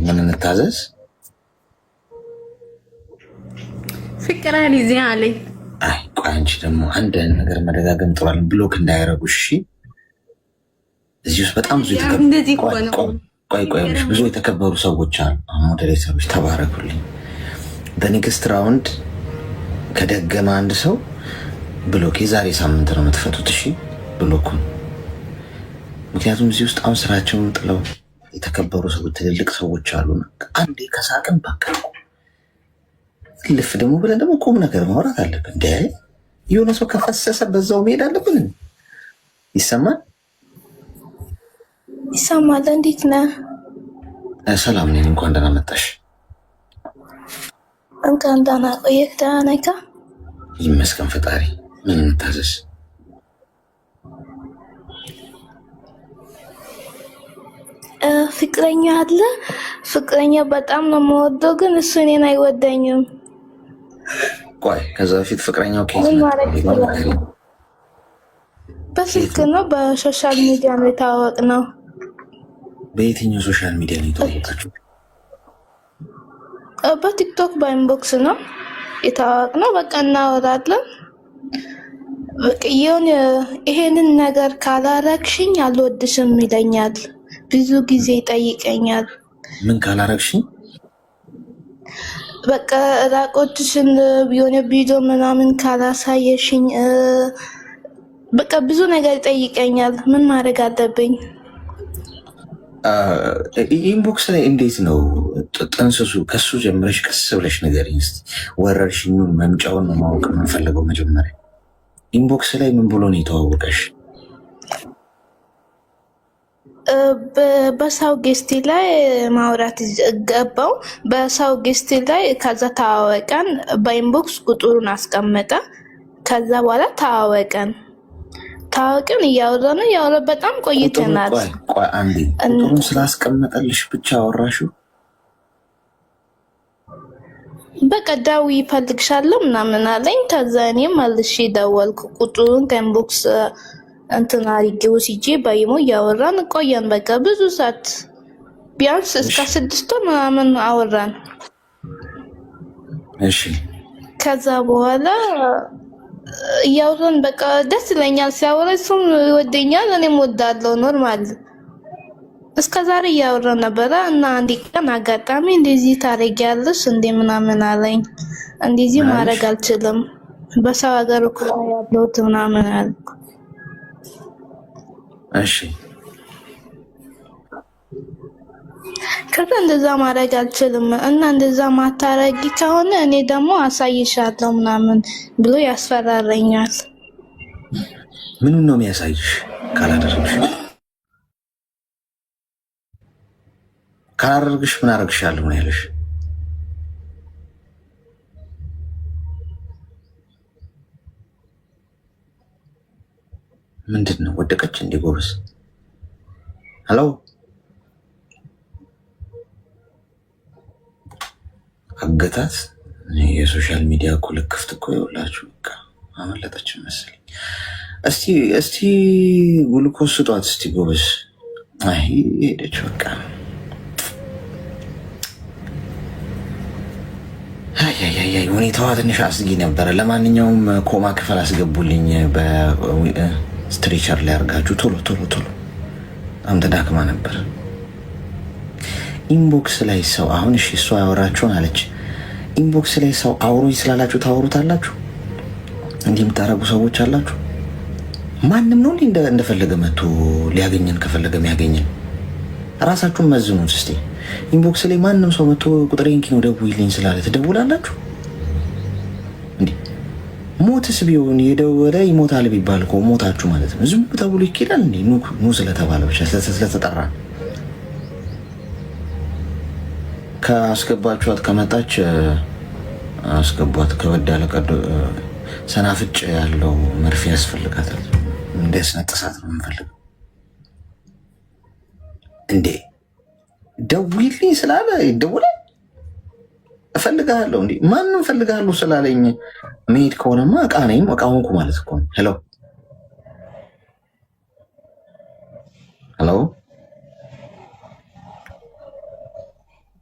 ምን እንታዘዝ? ፍቅር አለኝ አለኝ። አይ ቆይ አንቺ ደግሞ አንድ ነገር መደጋገም ጥሯል። ብሎክ እንዳያረጉሽ እሺ። እዚህ ውስጥ በጣም ብዙ ብዙ የተከበሩ ሰዎች አሉ። ሞዴሬተሮች ተባረኩልኝ። በኔክስት ራውንድ ከደገመ አንድ ሰው ብሎክ የዛሬ ሳምንት ነው የምትፈቱት። እሺ ብሎኩን። ምክንያቱም እዚህ ውስጥ አሁን ስራቸውን ጥለው የተከበሩ ሰዎች ትልልቅ ሰዎች አሉና አንዴ ከሳቅን በቃ ልፍ ደግሞ ብለን ደግሞ ቁም ነገር ማውራት አለብን። እንደ የሆነ ሰው ከፈሰሰ በዛው መሄድ አለብን። ይሰማል ይሰማል። እንዴት ነህ? ሰላም ነኝ። እንኳን ደህና መጣሽ። እንኳን ደህና ቆየህ። ደህና ነህ? ይመስገን ፈጣሪ። ምን እንታዘዝ? ፍቅረኛ አለ? ፍቅረኛ በጣም ነው የምወደው፣ ግን እሱ እኔን አይወደኝም። ቆይ ከዛ በፊት ፍቅረኛው በስልክ ነው በሶሻል ሚዲያ ነው የተዋወቅነው። በየትኛው ሶሻል ሚዲያ ነው የተዋወቃችሁ? በቲክቶክ በኢንቦክስ ነው የተዋወቅነው። በቃ እናወራለን። በቃ ይሄንን ነገር ካላረግሽኝ አልወድሽም ይለኛል። ብዙ ጊዜ ይጠይቀኛል። ምን ካላረግሽኝ? በቃ ራቆትሽን የሆነ ቪዲዮ ምናምን ካላሳየሽኝ፣ በቃ ብዙ ነገር ይጠይቀኛል። ምን ማድረግ አለብኝ? ኢንቦክስ ላይ እንዴት ነው ጥንስሱ? ከሱ ጀምረሽ ቀስ ብለሽ ንገሪኝ እስኪ። ወረርሽኙን መምጫውን ነው ማወቅ የምንፈልገው። መጀመሪያ ኢንቦክስ ላይ ምን ብሎ ነው የተዋወቀሽ? በሰው ጌስቲ ላይ ማውራት ገባው። በሰው ጌስቲ ላይ ከዛ ተዋወቀን። በኢንቦክስ ቁጥሩን አስቀመጠ። ከዛ በኋላ ተዋወቀን እያወራን በጣም ቆይተናል። ቆይ አንዴ፣ ቁጥሩን ስላስቀመጠልሽ ብቻ አወራሽው? በቃ ደውዪ እፈልግሻለሁ ምናምን አለኝ። ከዛ እኔም መልሼ ደወልኩ። ቁጥሩን ከኢንቦክስ እንትን አድርጌ ወስጄ በይሞ እያወራን ቆየን። በቃ ብዙ ሰዓት ቢያንስ እስከ 6 ወር ምናምን አወራን። እሺ ከዛ በኋላ እያወራን በቃ ደስ ይለኛል ሲያወራ፣ እሱም ይወደኛል፣ እኔም ወዳለሁ። ኖርማል እስከ ዛሬ እያወራን ነበረ እና አንድ ቀን አጋጣሚ እንደዚህ ታደርጊያለሽ እንዴ ምናምን አለኝ። እንደዚህ ማድረግ አልችልም፣ በሰው ሀገር እኮ ያለሁት ምናምን አልኩ። እሺ ከዛ እንደዛ ማድረግ አልችልም እና እንደዛ ማታረጊ ከሆነ እኔ ደግሞ አሳይሻለሁ ምናምን ብሎ ያስፈራረኛል። ምኑን ነው የሚያሳይሽ? ካላደረግሽ ምን አደርግሻለሁ ነው ያለሽ? ምንድን ነው ወደቀች እንዴ? ጎበዝ ሄሎ፣ አገታት። የሶሻል ሚዲያ እኮ ልክፍት እኮ ይኸውላችሁ፣ በቃ አመለጠችን መሰለኝ። እስቲ ግሉኮስ ስጧት እስቲ ጎበዝ። አይ ሄደች በቃ። አይ ሁኔታዋ ትንሽ አስጊ ነበረ። ለማንኛውም ኮማ ክፍል አስገቡልኝ በስትሬቸር ላይ አድርጋችሁ ቶሎ በጣም ተዳክማ ነበር። ኢንቦክስ ላይ ሰው አሁን እሺ እሷ ያወራችሁን አለች። ኢንቦክስ ላይ ሰው አውሮኝ ስላላችሁ ታወሩታላችሁ? እንዲህ የምታረጉ ሰዎች አላችሁ? ማንም ነው እንደፈለገ መጥቶ ሊያገኘን ከፈለገ የሚያገኘን። ራሳችሁን መዝኑት እስቲ። ኢንቦክስ ላይ ማንም ሰው መጥቶ ቁጥሬን ኪኖ ደውይልኝ ስላለ ትደውላላችሁ እንዴ? ሞትስ ቢሆን የደወለ ይሞታል ቢባል እኮ ሞታችሁ ማለት ነው። ዝም ተብሎ ይኬዳል እንዴ? ኑ ስለተባለ ብቻ ስለተጠራ ከአስገባችኋት ከመጣች አስገቧት። ከበድ ያለ ቀዶ ሰናፍጭ ያለው መርፌ ያስፈልጋታል። እንዲያስነጥሳት ነው የምንፈልገው። እንዴ ደውይልኝ ስላለ ይደውላል? እፈልግሃለሁ እንዴ? ማንም እፈልግሃለሁ ስላለኝ መሄድ ከሆነማ እቃ ነኝ፣ እቃ ሆንኩ ማለት እኮ ነው። ሄሎ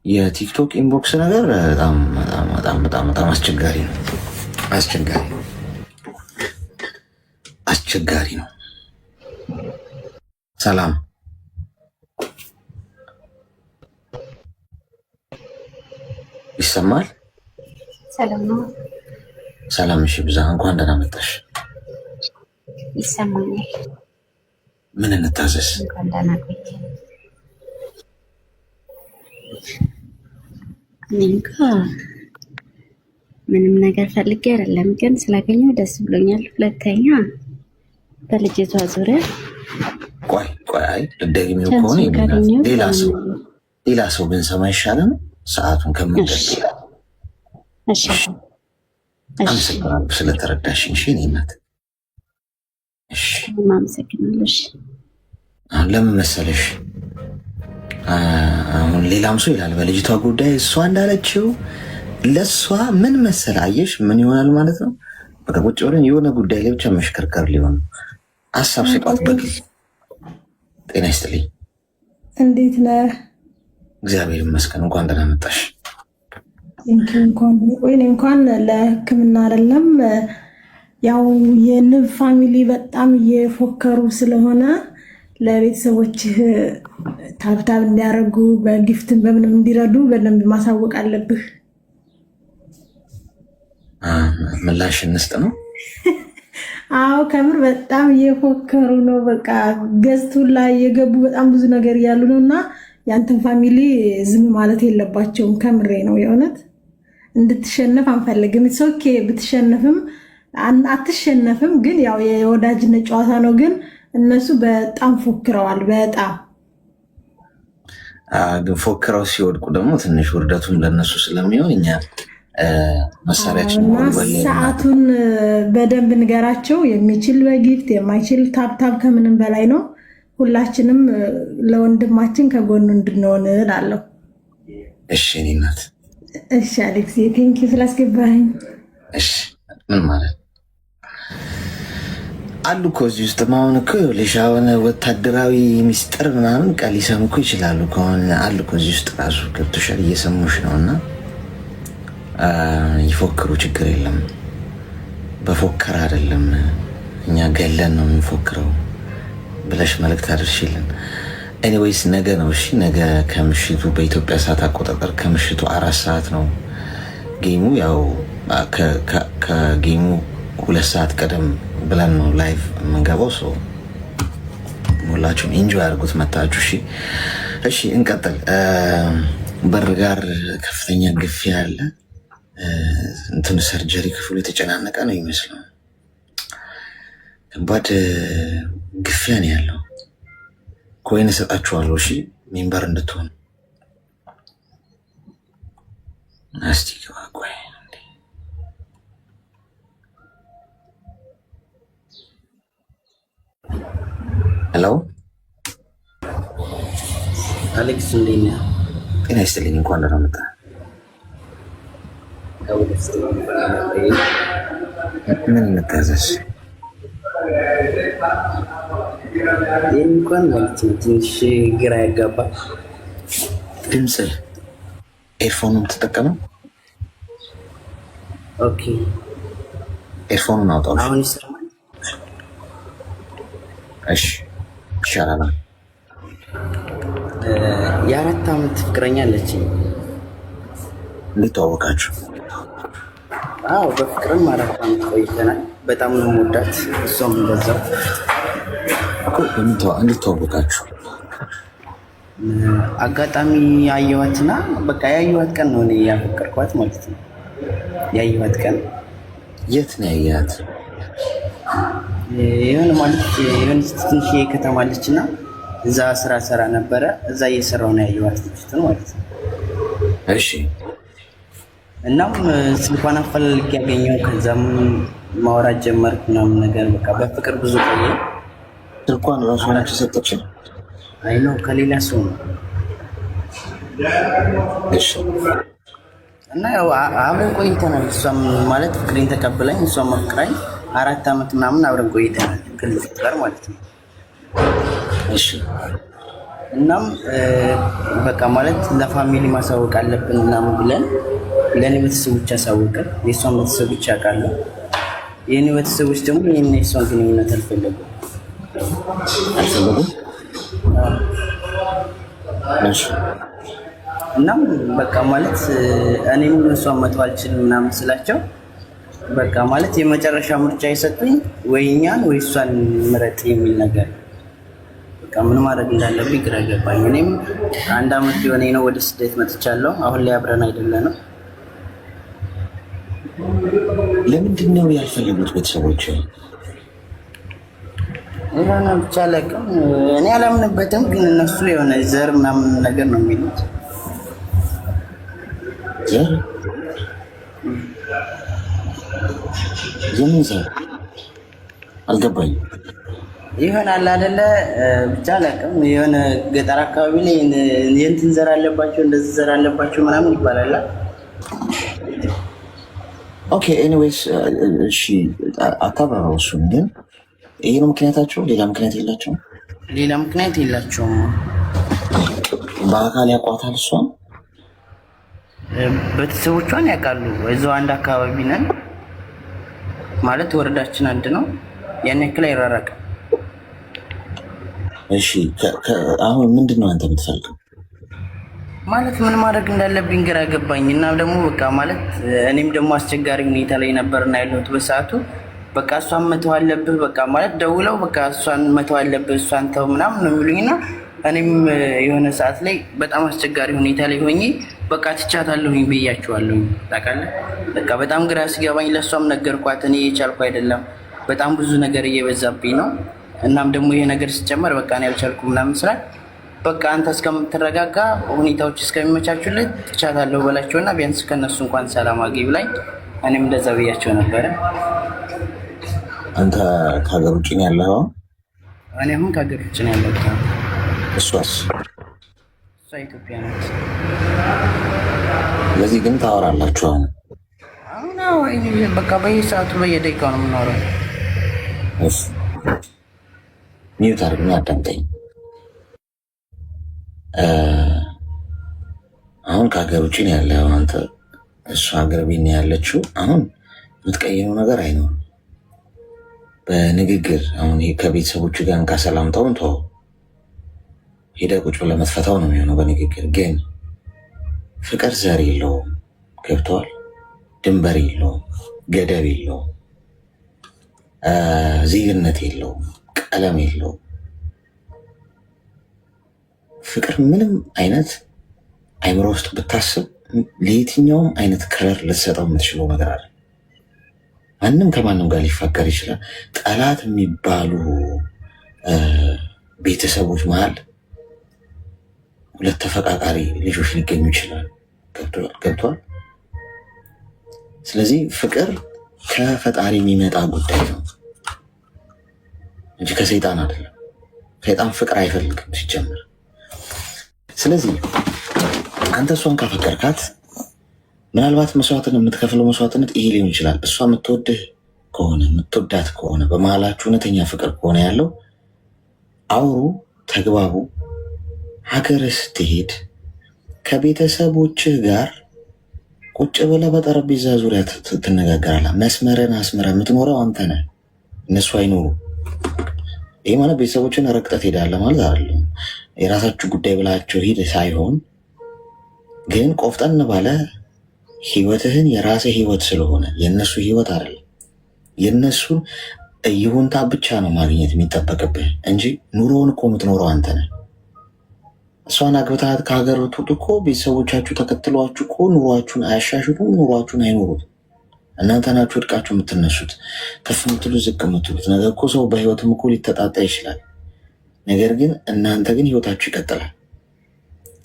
የቲክቶክ ኢንቦክስ ነገር በጣም በጣም በጣም በጣም በጣም አስቸጋሪ ነው። አስቸጋሪ ነው። ሰላም ይሰማል? ሰላም ነው። ሰላም። እሺ ብዛ እንኳን ደህና መጣሽ። ይሰማኛል። ምን እንታዘዝ? እንኳን ደህና ቆየህ። እኔ እንኳ ምንም ነገር ፈልጌ አይደለም፣ ግን ስላገኘሁ ደስ ብሎኛል። ሁለተኛ በልጅቷ ዙሪያ ቆይ አይ ልትደግሚው ከሆነ ሌላ ሰው ብንሰማ ይሻላል። ሰዓቱን ከምንገል እሺ። አመሰግናለሁ ስለተረዳሽኝ። እሺ እኔ እናት እሺ፣ አመሰግናለሁ። እሺ ለምን መሰለሽ አሁን ሌላም ሰው ይላል በልጅቷ ጉዳይ እሷ እንዳለችው ለሷ ምን መሰለ አየሽ፣ ምን ይሆናል ማለት ነው። በቃ ቁጭ ብለን የሆነ ጉዳይ ላይ ብቻ መሽከርከር ሊሆን ሀሳብ ስጧት በግል። ጤና ይስጥልኝ። እንዴት ነህ? እግዚአብሔር ይመስገን። እንኳን ደህና መጣሽ። እንኳን ለሕክምና አይደለም ያው የንብ ፋሚሊ በጣም እየፎከሩ ስለሆነ ለቤተሰቦችህ ታብታብ እንዲያደርጉ በጊፍትን በምንም እንዲረዱ በደንብ ማሳወቅ አለብህ። ምላሽ እንስጥ ነው? አዎ ከምር በጣም እየፎከሩ ነው። በቃ ገዝቱ ላይ የገቡ በጣም ብዙ ነገር እያሉ ነው እና ያንተን ፋሚሊ ዝም ማለት የለባቸውም። ከምሬ ነው የእውነት እንድትሸነፍ አንፈልግም። ኦኬ ብትሸነፍም አትሸነፍም፣ ግን ያው የወዳጅነት ጨዋታ ነው። ግን እነሱ በጣም ፎክረዋል። በጣም ግን ፎክረው ሲወድቁ ደግሞ ትንሽ ውርደቱን ለነሱ ስለሚሆን እኛ መሳሪያችን ሰዓቱን በደንብ ንገራቸው። የሚችል በጊፍት የማይችል ታብታብ ከምንም በላይ ነው። ሁላችንም ለወንድማችን ከጎኑ እንድንሆን እላለሁ። እሺ እኔ እናት። እሺ አሌክስ ቴንኪው ስላስገባኝ። እሺ ምን ማለት አሉ እኮ እዚህ ውስጥ ማሆን እኮ ሌሻውን ወታደራዊ ሚስጥር ምናምን ቃል ሊሰሙ እኮ ይችላሉ ከሆነ አሉ እኮ እዚህ ውስጥ ራሱ ገብቶሻል። እየሰሙሽ ነው እና ይፎክሩ፣ ችግር የለም። በፎከር አይደለም እኛ ገለን ነው የምንፎክረው ብለሽ መልእክት አድርሽልን። ኤኒዌይስ ነገ ነው እሺ። ነገ ከምሽቱ በኢትዮጵያ ሰዓት አቆጣጠር ከምሽቱ 4 ሰዓት ነው ጌሙ። ያው ከጌሙ 2 ሰዓት ቀደም ብለን ነው ላይቭ የምንገባው። ሰው ሁላችሁም ኢንጆይ አድርጉት መታችሁ። እሺ እሺ፣ እንቀጥል። በር ጋር ከፍተኛ ግፊያ አለ። እንትን ሰርጀሪ ክፍሉ የተጨናነቀ ነው ይመስለው። ከባድ ግፊያ ነው ያለው። ኮይን እሰጣችኋለሁ እሺ፣ ሜምበር እንድትሆኑ። እስቲ ግባ ቆይ። ሄሎ አሌክስ እንዴት ነህ? ጤና ይስጥልኝ። እንኳን ደህና መጣህ። ምን እንታዘዝ? ይህ እንኳን ማለት ነው ትንሽ ግራ ያጋባል። ድምፅ ኤርፎኑን ተጠቀመው። ኦኬ ኤርፎኑን አውጣው። አሁን ይሰማል? እሺ ይሻላል። የ4 ዓመት ፍቅረኛ አለችኝ። እንዴት ተዋወቃችሁ? አዎ በፍቅርም 4 ዓመት ቆይተናል። በጣም ነው የምወዳት፣ እሷም እንደዛው። እንዴት ተዋወቃችሁ? አጋጣሚ ያየኋትና በቃ ያየኋት ቀን ነው እኔ ያፈቀርኳት ማለት ነው። ያየኋት ቀን። የት ነው ያያት? የሆነ ማለት የሆነች ትንሽዬ ከተማ አለችና እዛ ስራ ሰራ ነበረ። እዛ እየሰራሁ ነው ያየኋት ልጅቱን ማለት ነው። እሺ እናም ስልኳን አፈላልጌ ያገኘው፣ ከዛም ማውራት ጀመርኩ ምናምን ነገር በቃ በፍቅር ብዙ ቆየ። ስልኳን ራሱ ናቸው ሰጠችን? አይ ነው ከሌላ ሰው ነው። እሺ እና ያው አብረን ቆይተናል። እሷም ማለት ፍቅሬን ተቀብላኝ እሷም አፍቅራኝ 4 ዓመት ምናምን አብረን ቆይተናል ከልጅ ጋር ማለት ነው። እሺ እናም በቃ ማለት ለፋሚሊ ማሳወቅ አለብን ምናምን ብለን ለእኔ ቤተሰቦች አሳወቅን። የእሷን ቤተሰቦች ያውቃሉ። የእኔ ቤተሰቦች ደግሞ ይህን የእሷን ግንኙነት አልፈለጉም። እናም በቃ ማለት እኔም እሷን መተው አልችልም ምናምን ስላቸው በቃ ማለት የመጨረሻ ምርጫ የሰጡኝ ወይ እኛን ወይ እሷን ምረጥ የሚል ነገር። በቃ ምን ማድረግ እንዳለብኝ ግራ ገባኝ። እኔም 1 ዓመት ሊሆነኝ ነው ወደ ስደት መጥቻለሁ። አሁን ላይ አብረን አይደለንም። ለምንድን ነው ያልፈለጉት ቤተሰቦች? የሆነ ብቻ አላውቅም። እኔ አላምንበትም፣ ግን እነሱ የሆነ ዘር ምናምን ነገር ነው የሚሉት። ዘር? የምን ዘር አልገባኝም። ይሆናል አይደለ? ብቻ አላውቅም። የሆነ ገጠር አካባቢ ላይ የእንትን ዘር አለባቸው እንደዚህ ዘር አለባቸው ምናምን ይባላል። ኦኬ ኤኒዌይስ፣ እሺ አታብራራው። እሱን ግን ይሄ ነው ምክንያታቸው? ሌላ ምክንያት የላቸውም? ሌላ ምክንያት የላቸውም። በአካል ያውቋታል? እሷን ቤተሰቦቿን ያውቃሉ። እዛው አንድ አካባቢ ነን ማለት ወረዳችን አንድ ነው። ያን ያክል አይራራቅም። እሺ አሁን ምንድን ነው አንተ የምትፈልገው? ማለት ምን ማድረግ እንዳለብኝ ግራ ገባኝ። እና ደግሞ በቃ ማለት እኔም ደግሞ አስቸጋሪ ሁኔታ ላይ ነበርና ያለሁት በሰዓቱ። በቃ እሷን መተው አለብህ በቃ ማለት ደውለው በቃ እሷን መተው አለብህ እሷን ተው ምናምን ነው የሚሉኝና እኔም የሆነ ሰዓት ላይ በጣም አስቸጋሪ ሁኔታ ላይ ሆኜ በቃ ትቻታለሁኝ ብያቸዋለሁኝ። ታውቃለህ በቃ በጣም ግራ ሲገባኝ ለእሷም ነገርኳት። እኔ የቻልኩ አይደለም፣ በጣም ብዙ ነገር እየበዛብኝ ነው። እናም ደግሞ ይሄ ነገር ሲጨመር በቃ እኔ አልቻልኩም ምናምን ስላት በቃ አንተ እስከምትረጋጋ ሁኔታዎች እስከሚመቻቹልህ ትቻታለሁ በላቸውና ቢያንስ ከነሱ እንኳን ሰላም አግኝ ብላኝ እኔም እንደዛ ብያቸው ነበረ። አንተ ከሀገር ውጭ ነው ያለኸው? እኔ አሁን ከሀገር ውጭ ነው ያለሁት። እሷስ? እሷ ኢትዮጵያ ናት። ስለዚህ ግን ታወራላችሁ? አሁን በቃ በየሰዓቱ በየደቂቃው ነው የምናወራው። ሚዩት አድርግና አዳምጠኝ። አሁን ከሀገር ውጭ ነው ያለው አንተ፣ እሷ ሀገር ቤት ነው ያለችው። አሁን የምትቀይረው ነገር አይኖርም። በንግግር አሁን ይሄ ከቤተሰቦቹ ጋር እንካ ሰላምታውን ተው፣ ሄደህ ቁጭ ብለህ መትፈታው ነው የሚሆነው በንግግር። ግን ፍቅር ዘር የለውም፣ ገብተዋል? ድንበር የለውም፣ ገደብ የለውም፣ ዜግነት የለውም፣ ቀለም የለውም። ፍቅር ምንም አይነት አይምሮ ውስጥ ብታስብ ለየትኛውም አይነት ከለር ልትሰጠው የምትችለው ነገር አለ። ማንም ከማንም ጋር ሊፋቀር ይችላል። ጠላት የሚባሉ ቤተሰቦች መሀል ሁለት ተፈቃቃሪ ልጆች ሊገኙ ይችላል። ገብቷል? ስለዚህ ፍቅር ከፈጣሪ የሚመጣ ጉዳይ ነው እንጂ ከሰይጣን አይደለም። ሰይጣን ፍቅር አይፈልግም ሲጀምር። ስለዚህ አንተ እሷን ካፈቀርካት ምናልባት መስዋዕትን የምትከፍለው መስዋዕትነት ይሄ ሊሆን ይችላል። እሷ የምትወድህ ከሆነ የምትወዳት ከሆነ በመሀላችሁ እውነተኛ ፍቅር ከሆነ ያለው አውሩ፣ ተግባቡ። ሀገርህ ስትሄድ ከቤተሰቦችህ ጋር ቁጭ ብለህ በጠረጴዛ ዙሪያ ትነጋገራለህ። መስመርን አስመረህ የምትኖረው አንተ ነህ፣ እነሱ አይኖሩ። ይህ ማለት ቤተሰቦችን ረግጠት ሄዳለህ ማለት አይደለም። የራሳችሁ ጉዳይ ብላቸው ሂድ ሳይሆን ግን ቆፍጠን ባለ ህይወትህን የራስህ ህይወት ስለሆነ የእነሱ ህይወት አይደለም። የእነሱን ይሁንታ ብቻ ነው ማግኘት የሚጠበቅብህ እንጂ ኑሮውን እኮ የምትኖረው አንተ ነህ። እሷን አግብታት ከሀገር ብትወጡ እኮ ቤተሰቦቻችሁ ተከትሏችሁ እኮ ኑሯችሁን አያሻሽሉም፣ ኑሯችሁን አይኖሩት። እናንተ ናችሁ ወድቃችሁ የምትነሱት፣ ከፍ የምትሉ ዝቅ የምትሉት። ነገር እኮ ሰው በህይወትም እኮ ሊተጣጣ ይችላል። ነገር ግን እናንተ ግን ህይወታችሁ ይቀጥላል።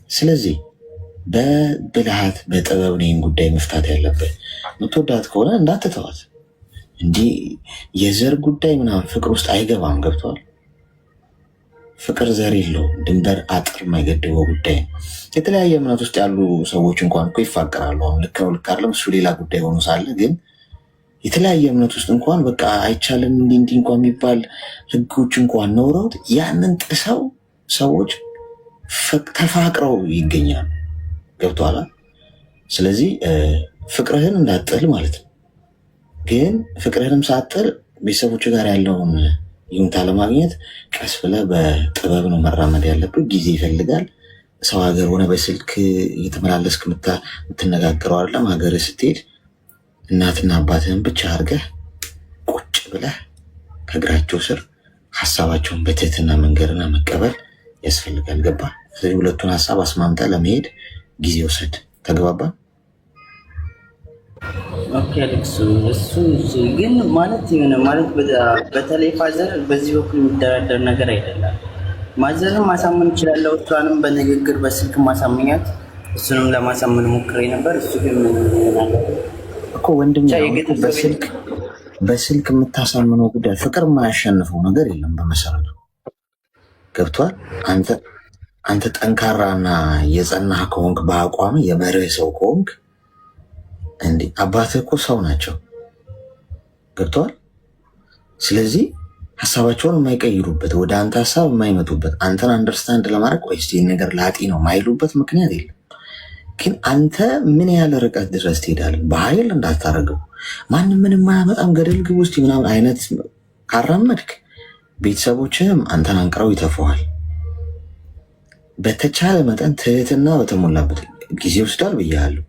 ስለዚህ በብልሃት በጥበብ ነው ይህን ጉዳይ መፍታት ያለብህ። የምትወዳት ከሆነ እንዳትተዋት። እንዲህ የዘር ጉዳይ ምናምን ፍቅር ውስጥ አይገባም። ገብተዋል? ፍቅር ዘር የለውም፣ ድንበር አጥር የማይገድበው ጉዳይ ነው። የተለያየ እምነት ውስጥ ያሉ ሰዎች እንኳን እኮ ይፋቀራሉ። አሁን ልክ ነው ልክ አይደለም እሱ ሌላ ጉዳይ ሆኖ ሳለ ግን የተለያየ እምነት ውስጥ እንኳን በቃ አይቻልም እንዲህ እንኳን የሚባል ህጎች እንኳን ኖረውት ያንን ጥሰው ሰዎች ተፋቅረው ይገኛሉ። ገብቶሃል? ስለዚህ ፍቅርህን እንዳጥል ማለት ነው። ግን ፍቅርህንም ሳጥል ቤተሰቦች ጋር ያለውን ይሁንታ ለማግኘት ቀስ ብለህ በጥበብ ነው መራመድ ያለብህ። ጊዜ ይፈልጋል። ሰው ሀገር ሆነ በስልክ እየተመላለስክ የምትነጋገረው አይደለም። ሀገር ስትሄድ እናትና አባትህን ብቻ አድርገህ ቁጭ ብለህ ከእግራቸው ስር ሀሳባቸውን በትህትና መንገድና መቀበል ያስፈልጋል። ገባ? ስለዚህ ሁለቱን ሀሳብ አስማምጠህ ለመሄድ ጊዜ ውሰድ። ተግባባ? ኦኬ አሌክስ፣ እሱ ግን ማለት የሆነ ማለት በተለይ ፋዘር በዚህ በኩል የሚደራደር ነገር አይደለም። ማዘርም ማሳመን እችላለሁ፣ እሷንም በንግግር በስልክ ማሳመኛት፣ እሱንም ለማሳመን ሞክሬ ነበር። እሱ ግን እኮ ወንድም በስልክ የምታሳምነው ጉዳይ ፍቅር የማያሸንፈው ነገር የለም በመሰረቱ። ገብቷል? አንተ ጠንካራና የጸናህ ከሆንክ በአቋም የመርህ ሰው ከሆንክ እንዴ አባትህ እኮ ሰው ናቸው። ገብተዋል። ስለዚህ ሀሳባቸውን የማይቀይሩበት ወደ አንተ ሀሳብ የማይመጡበት አንተን አንደርስታንድ ለማድረግ ቆይ እስኪ ነገር ላጢ ነው ማይሉበት ምክንያት የለም። ግን አንተ ምን ያህል ርቀት ድረስ ትሄዳለህ? በኃይል እንዳታረገው ማንም ምንም ማያመጣም ገደል ግብ ውስጥ ምናምን አይነት ካራመድክ ቤተሰቦችህም አንተን አንቅረው ይተፈዋል። በተቻለ መጠን ትህትና በተሞላበት ጊዜ ይወስዳል ብያለሁ።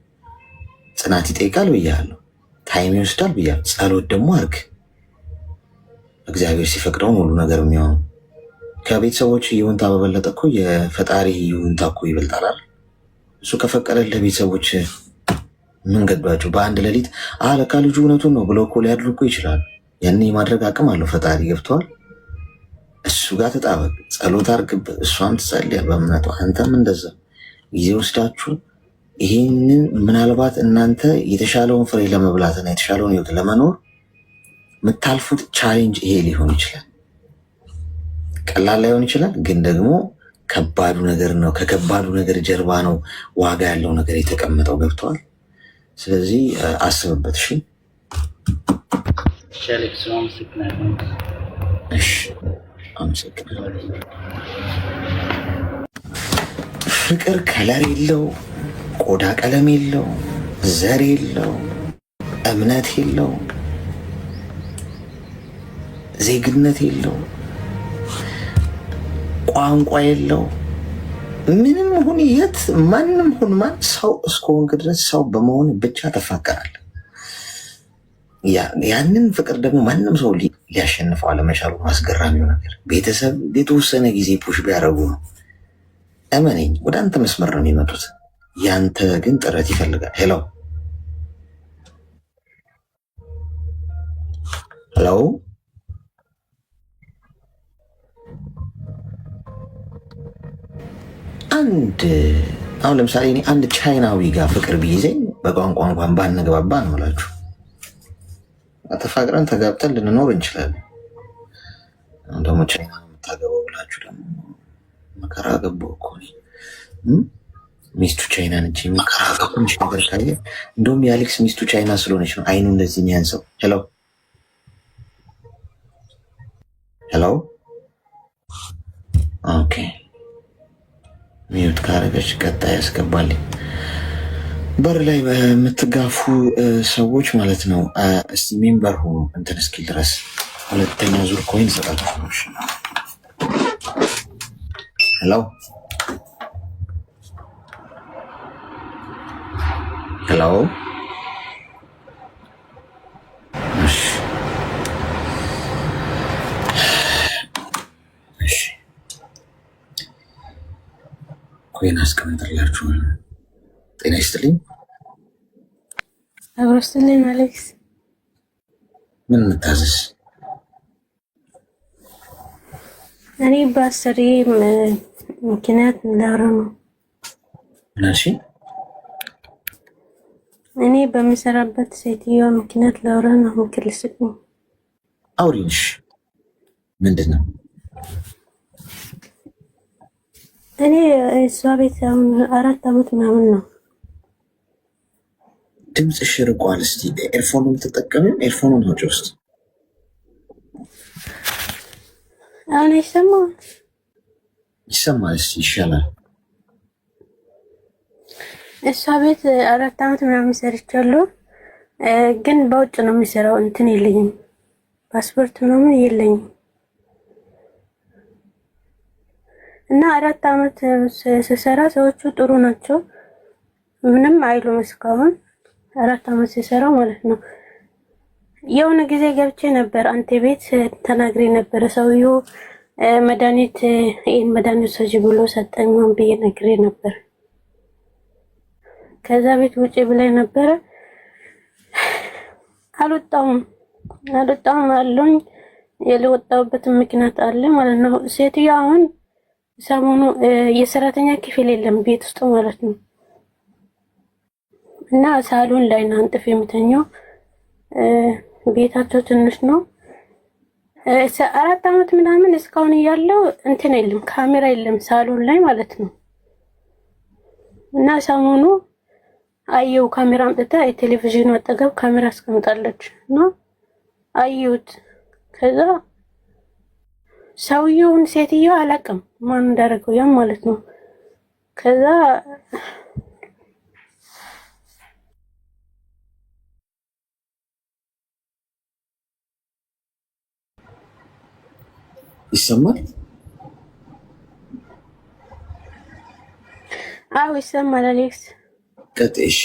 ጽናት ይጠይቃል ብያለሁ። ታይም ይወስዳል ብያለሁ። ጸሎት ደግሞ አርግ። እግዚአብሔር ሲፈቅደውን ሁሉ ነገር የሚሆነው ከቤተሰቦች ይሁንታ በበለጠ እኮ የፈጣሪ ይሁንታ እኮ ይበልጣል። እሱ ከፈቀደልህ ቤተሰቦች ምን ገዷቸው? በአንድ ሌሊት ለካ ልጁ እውነቱን ነው ብለው እኮ ሊያድሩ እኮ ይችላሉ። ያን የማድረግ አቅም አለው ፈጣሪ። ገብተዋል። እሱ ጋር ተጣበቅ፣ ጸሎት አርግበት። እሷም ትጸልያል በእምነቷ፣ አንተም እንደዛ ጊዜ ወስዳችሁ ይህንን ምናልባት እናንተ የተሻለውን ፍሬ ለመብላትና የተሻለውን ህይወት ለመኖር የምታልፉት ቻሌንጅ ይሄ ሊሆን ይችላል። ቀላል ላይሆን ይችላል፣ ግን ደግሞ ከባዱ ነገር ነው። ከከባዱ ነገር ጀርባ ነው ዋጋ ያለው ነገር የተቀመጠው። ገብተዋል። ስለዚህ አስብበት። እሺ አመሰግናለሁ። ፍቅር ከለር የለው፣ ቆዳ ቀለም የለው፣ ዘር የለው፣ እምነት የለው፣ ዜግነት የለው፣ ቋንቋ የለው። ምንም ሁን የት ማንም ሁን ማን ሰው እስከሆንክ ድረስ ሰው በመሆን ብቻ ተፋቀራል። ያንን ፍቅር ደግሞ ማንም ሰው ሊያሸንፈው አለመቻሉ አስገራሚው ነገር ቤተሰብ የተወሰነ ጊዜ ፑሽ ቢያደርጉ ነው። እመነኝ ወደ አንተ መስመር ነው የሚመጡት። ያንተ ግን ጥረት ይፈልጋል። ሄሎ ሄሎ አሁን ለምሳሌ እኔ አንድ ቻይናዊ ጋር ፍቅር ቢይዘኝ በቋንቋ እንኳን ባንግባባ ነው እላችሁ፣ ተፋቅረን ተጋብተን ልንኖር እንችላለን። ደግሞ ቻይና የምታገባው ብላችሁ ደግሞ መከራ ገባው እኮ ሚስቱ ቻይና ነች። መከራ ገባሽ ነገር ካየ እንደውም የአሌክስ ሚስቱ ቻይና ስለሆነች ነው አይኑ እንደዚህ የሚያንሰው። ሄሎ ሄሎ ኦኬ ሚዩት ካረገች ቀጣይ ያስገባልኝ። በር ላይ በምትጋፉ ሰዎች ማለት ነው። እስቲ ሜምበር ሆኑ እንትን እስኪል ድረስ ሁለተኛ ዙር ኮይን ሰጣችሁ። ሄሎ ሄሎ ኮይን አስቀምጥላችኋል። ጤና ይስጥልኝ። አብሮስትልኝ አሌክስ፣ ምን እንታዘዝ? እኔ በአሰሪ ምክንያት ላውራ ነው። ምናልሽ? እኔ በምሰራበት ሴትዮዋ ምክንያት ላውራ ነው። ምክር ልስጥኝ። አውሪንሽ። ምንድን ነው? እኔ እሷ ቤት አሁን 4 ዓመት ምናምን ነው። ድምፅሽ ርቋል። እስቲ ኤርፎን የምትጠቀሚው ኤርፎኑን አውጪ ውስጥ። አሁን አይሰማም? ይሰማል። እስቲ ይሻላል። እሷ ቤት 4 አመት ምናምን ሰርቻለሁ። ግን በውጭ ነው የሚሰራው። እንትን የለኝም፣ ፓስፖርት ምናምን የለኝም። እና 4 አመት ስሰራ ሰዎቹ ጥሩ ናቸው፣ ምንም አይሉም እስካሁን 4 አመት ሲሰራ ማለት ነው። የሆነ ጊዜ ገብቼ ነበር አንተ ቤት ተናግሬ ነበር። ሰውዬው መድኃኒት ይሄን መድኃኒት ሰጂ ብሎ ሰጠኝ ማን ብዬ ነግሬ ነበር። ከዛ ቤት ውጪ ብላይ ነበር። አልወጣም አሉኝ። የለወጣሁበት ምክንያት አለ ማለት ነው። ሴትዮዋ አሁን ሰሞኑ የሰራተኛ ክፍል የለም ቤት ውስጥ ማለት ነው። እና ሳሎን ላይ ነው አንጥፍ የምተኛው። ቤታቸው ትንሽ ነው። 4 አመት ምናምን እስካሁን ያለው እንትን የለም፣ ካሜራ የለም ሳሎን ላይ ማለት ነው። እና ሰሞኑ አየው ካሜራ አምጥታ የቴሌቪዥኑ አጠገብ ካሜራ አስቀምጣለች እና አየሁት። ከዛ ሰውየውን ሴትዮዋ አላውቅም ማን እንዳደረገው ያም ማለት ነው። ከዛ ይሰማል? አዎ ይሰማል አሌክስ። ቀጥሽ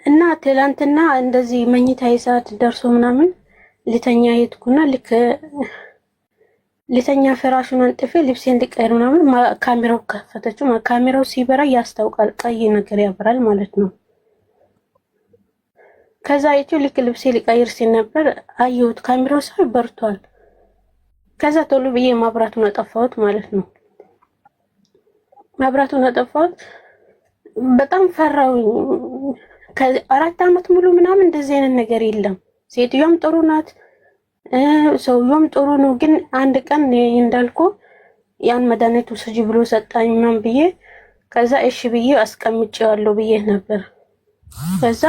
እና ትላንትና እንደዚህ መኝታዬ ሰዓት ደርሶ ምናምን ልተኛ ሄድኩና ልተኛ ፍራሹን አንጥፌ ልብሴን ልቀይር ምናምን ካሜራው ከፈተችው። ካሜራው ሲበራ ያስታውቃል፣ ቀይ ነገር ያበራል ማለት ነው። ከዛ አይቼ ልክ ልብሴ ሊቀይር ሲል ነበር አየሁት ካሜራው ሳይ በርቷል። ከዛ ቶሎ ብዬ ማብራቱን አጠፋሁት ማለት ነው። ማብራቱን አጠፋሁት። በጣም ፈራሁኝ። ከ4 አመት ሙሉ ምናምን እንደዚህ አይነት ነገር የለም። ሴትዮዋም ጥሩ ናት፣ ሰውየውም ጥሩ ነው። ግን አንድ ቀን እንዳልኩ ያን መድኃኒት ውሰጂ ብሎ ሰጣኝ ምናምን ብዬ ከዛ እሺ ብዬ አስቀምጬዋለሁ ብዬ ነበር። ከዛ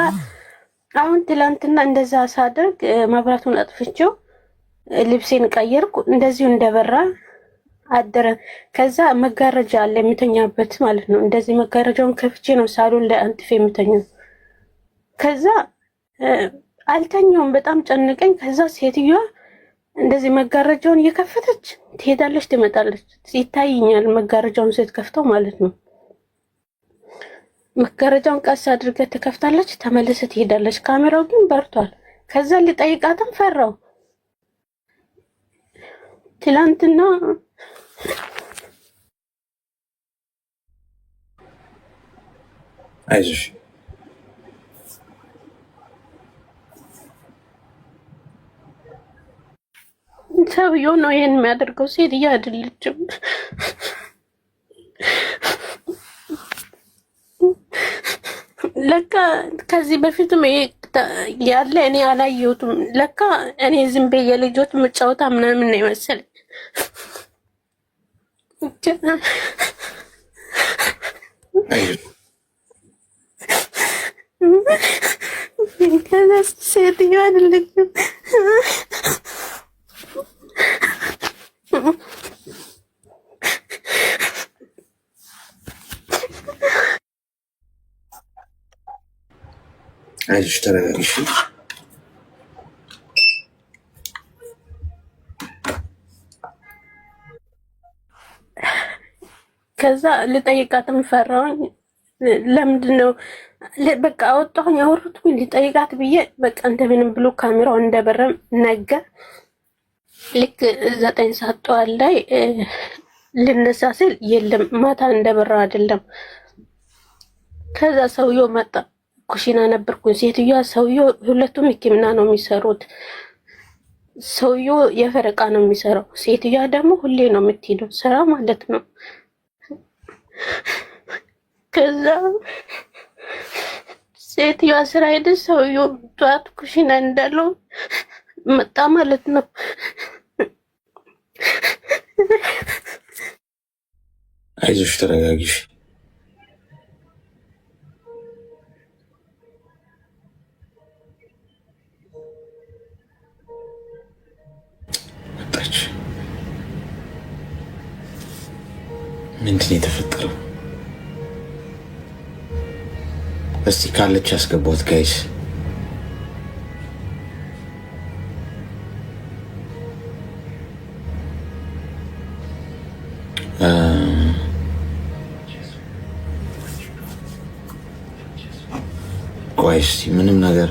አሁን ትላንትና እንደዛ ሳደርግ ማብራቱን አጥፍቼው ልብሴን ቀየርኩ። እንደዚሁ እንደበራ አደረ። ከዛ መጋረጃ አለ የምተኛበት ማለት ነው። እንደዚህ መጋረጃውን ከፍቼ ነው ሳሎን ላይ አንጥፌ የምተኛው። ከዛ አልተኛውም፣ በጣም ጨነቀኝ። ከዛ ሴትዮዋ እንደዚህ መጋረጃውን እየከፈተች ትሄዳለች ትመጣለች፣ ይታይኛል መጋረጃውን ስትከፍተው ማለት ነው። መጋረጃውን ቀስ አድርጋ ትከፍታለች፣ ተመለሰ ትሄዳለች። ካሜራው ግን በርቷል። ከዛ ልጠይቃትም ፈራው። ትላንትና አይዞሽ ሰውየው ነው ይሄን የሚያደርገው፣ ሴትዮዋ አይደለችም። ለካ ከዚህ በፊትም ያለ እኔ አላየሁትም። ለካ እኔ ዝም ብዬ የልጆች መጫወታ ምናምን ነው የመሰለኝ። ከዛ ሴትዮዋ አይደለችም። አይዞሽ ተረጋጊ። ከዛ ልጠይቃትም ፈራሁኝ። ለምንድነው በቃ አወጣሁኝ አወሩትኝ ልጠይቃት ብዬ በቃ እንደምንም ብሎ ካሜራው እንደበረም ነገር ልክ 9 ሰዓት ጠዋት ላይ ልነሳ ስል የለም ማታ እንደበራ አይደለም። ከዛ ሰውየው መጣ። ኩሽና ነበርኩኝ። ሴትዮዋ ሰውየው ሁለቱም ሕክምና ነው የሚሰሩት። ሰውየው የፈረቃ ነው የሚሰራው፣ ሴትዮዋ ደግሞ ሁሌ ነው የምትሄደው ስራ ማለት ነው። ከዛ ሴትዮዋ ስራ ሄደች፣ ሰውየው ጠዋት ኩሽና እንዳለው መጣ ማለት ነው። አይዞሽ ተረጋጊ። መጣች። ምንድን ነው የተፈጠረው? እስቲ ካለች ያስገቧት ጋይስ። ቆይ እስቲ ምንም ነገር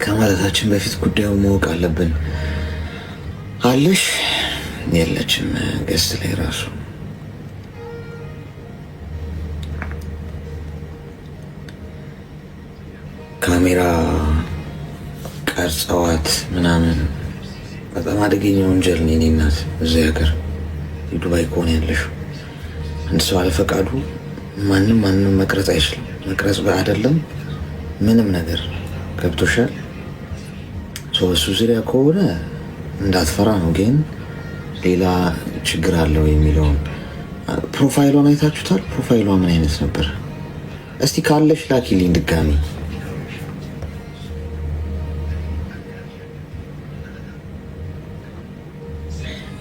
ከማለታችን በፊት ጉዳዩን ማወቅ አለብን። አለሽ? የለችም። ገስት ላይ ራሱ ካሜራ ቀርጸዋት ምናምን። በጣም አደገኛ ወንጀል ነው። የኔ እናት እዚህ ሀገር ዱባይ ከሆነ ያለሽው አንድ ሰው አለፈቃዱ ማንም መቅረጽ አይችልም። መቅረጽ አይደለም ምንም ነገር ገብቶሻል። እሱ ዙሪያ ከሆነ እንዳትፈራ ነው። ግን ሌላ ችግር አለው የሚለውን ፕሮፋይሏን አይታችሁታል? ፕሮፋይሏ ምን አይነት ነበር? እስቲ ካለሽ ላኪልኝ ድጋሚ።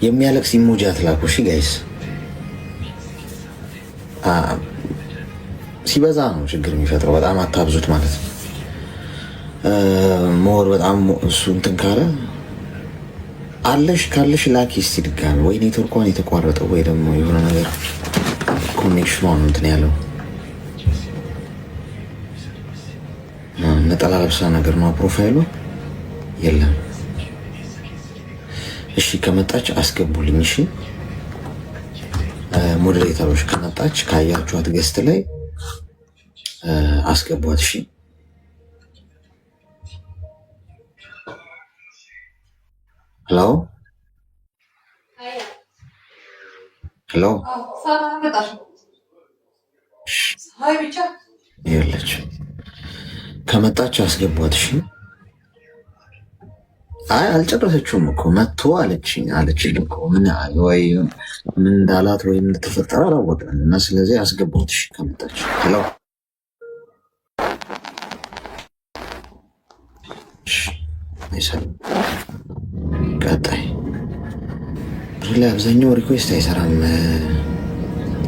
የሚያለቅስ ኢሞጂ አትላኩ እሺ ጋይስ። ሲበዛ ነው ችግር የሚፈጥረው። በጣም አታብዙት ማለት ነው። ሞር በጣም እሱ እንትን ካለ አለሽ ካለሽ ላኪ እስቲ ድጋሚ። ወይ ኔትወርኳን የተቋረጠው ወይ ደግሞ የሆነ ነገር ኮኔክሽኗ ነው እንትን ያለው። ነጠላ ለብሳ ነገር ነው ፕሮፋይሉ። የለም እሺ ከመጣች አስገቡልኝ። እሺ ሞዴሬተሮች ከመጣች ካያችኋት ገስት ላይ አስገቧት። እሺ ሄሎ ሄሎ የለች። ከመጣች አስገቧት። እሺ አይ አልጨረሰችውም እኮ መጥቶ አለችኝ እኮ ምን እንዳላት ወይም እንደተፈጠረ አላወቅንም። እና ስለዚህ አስገቧት። እሺ ከመጣች ሄሎ ቀጣይ ላይ አብዛኛው ሪኩዌስት አይሰራም።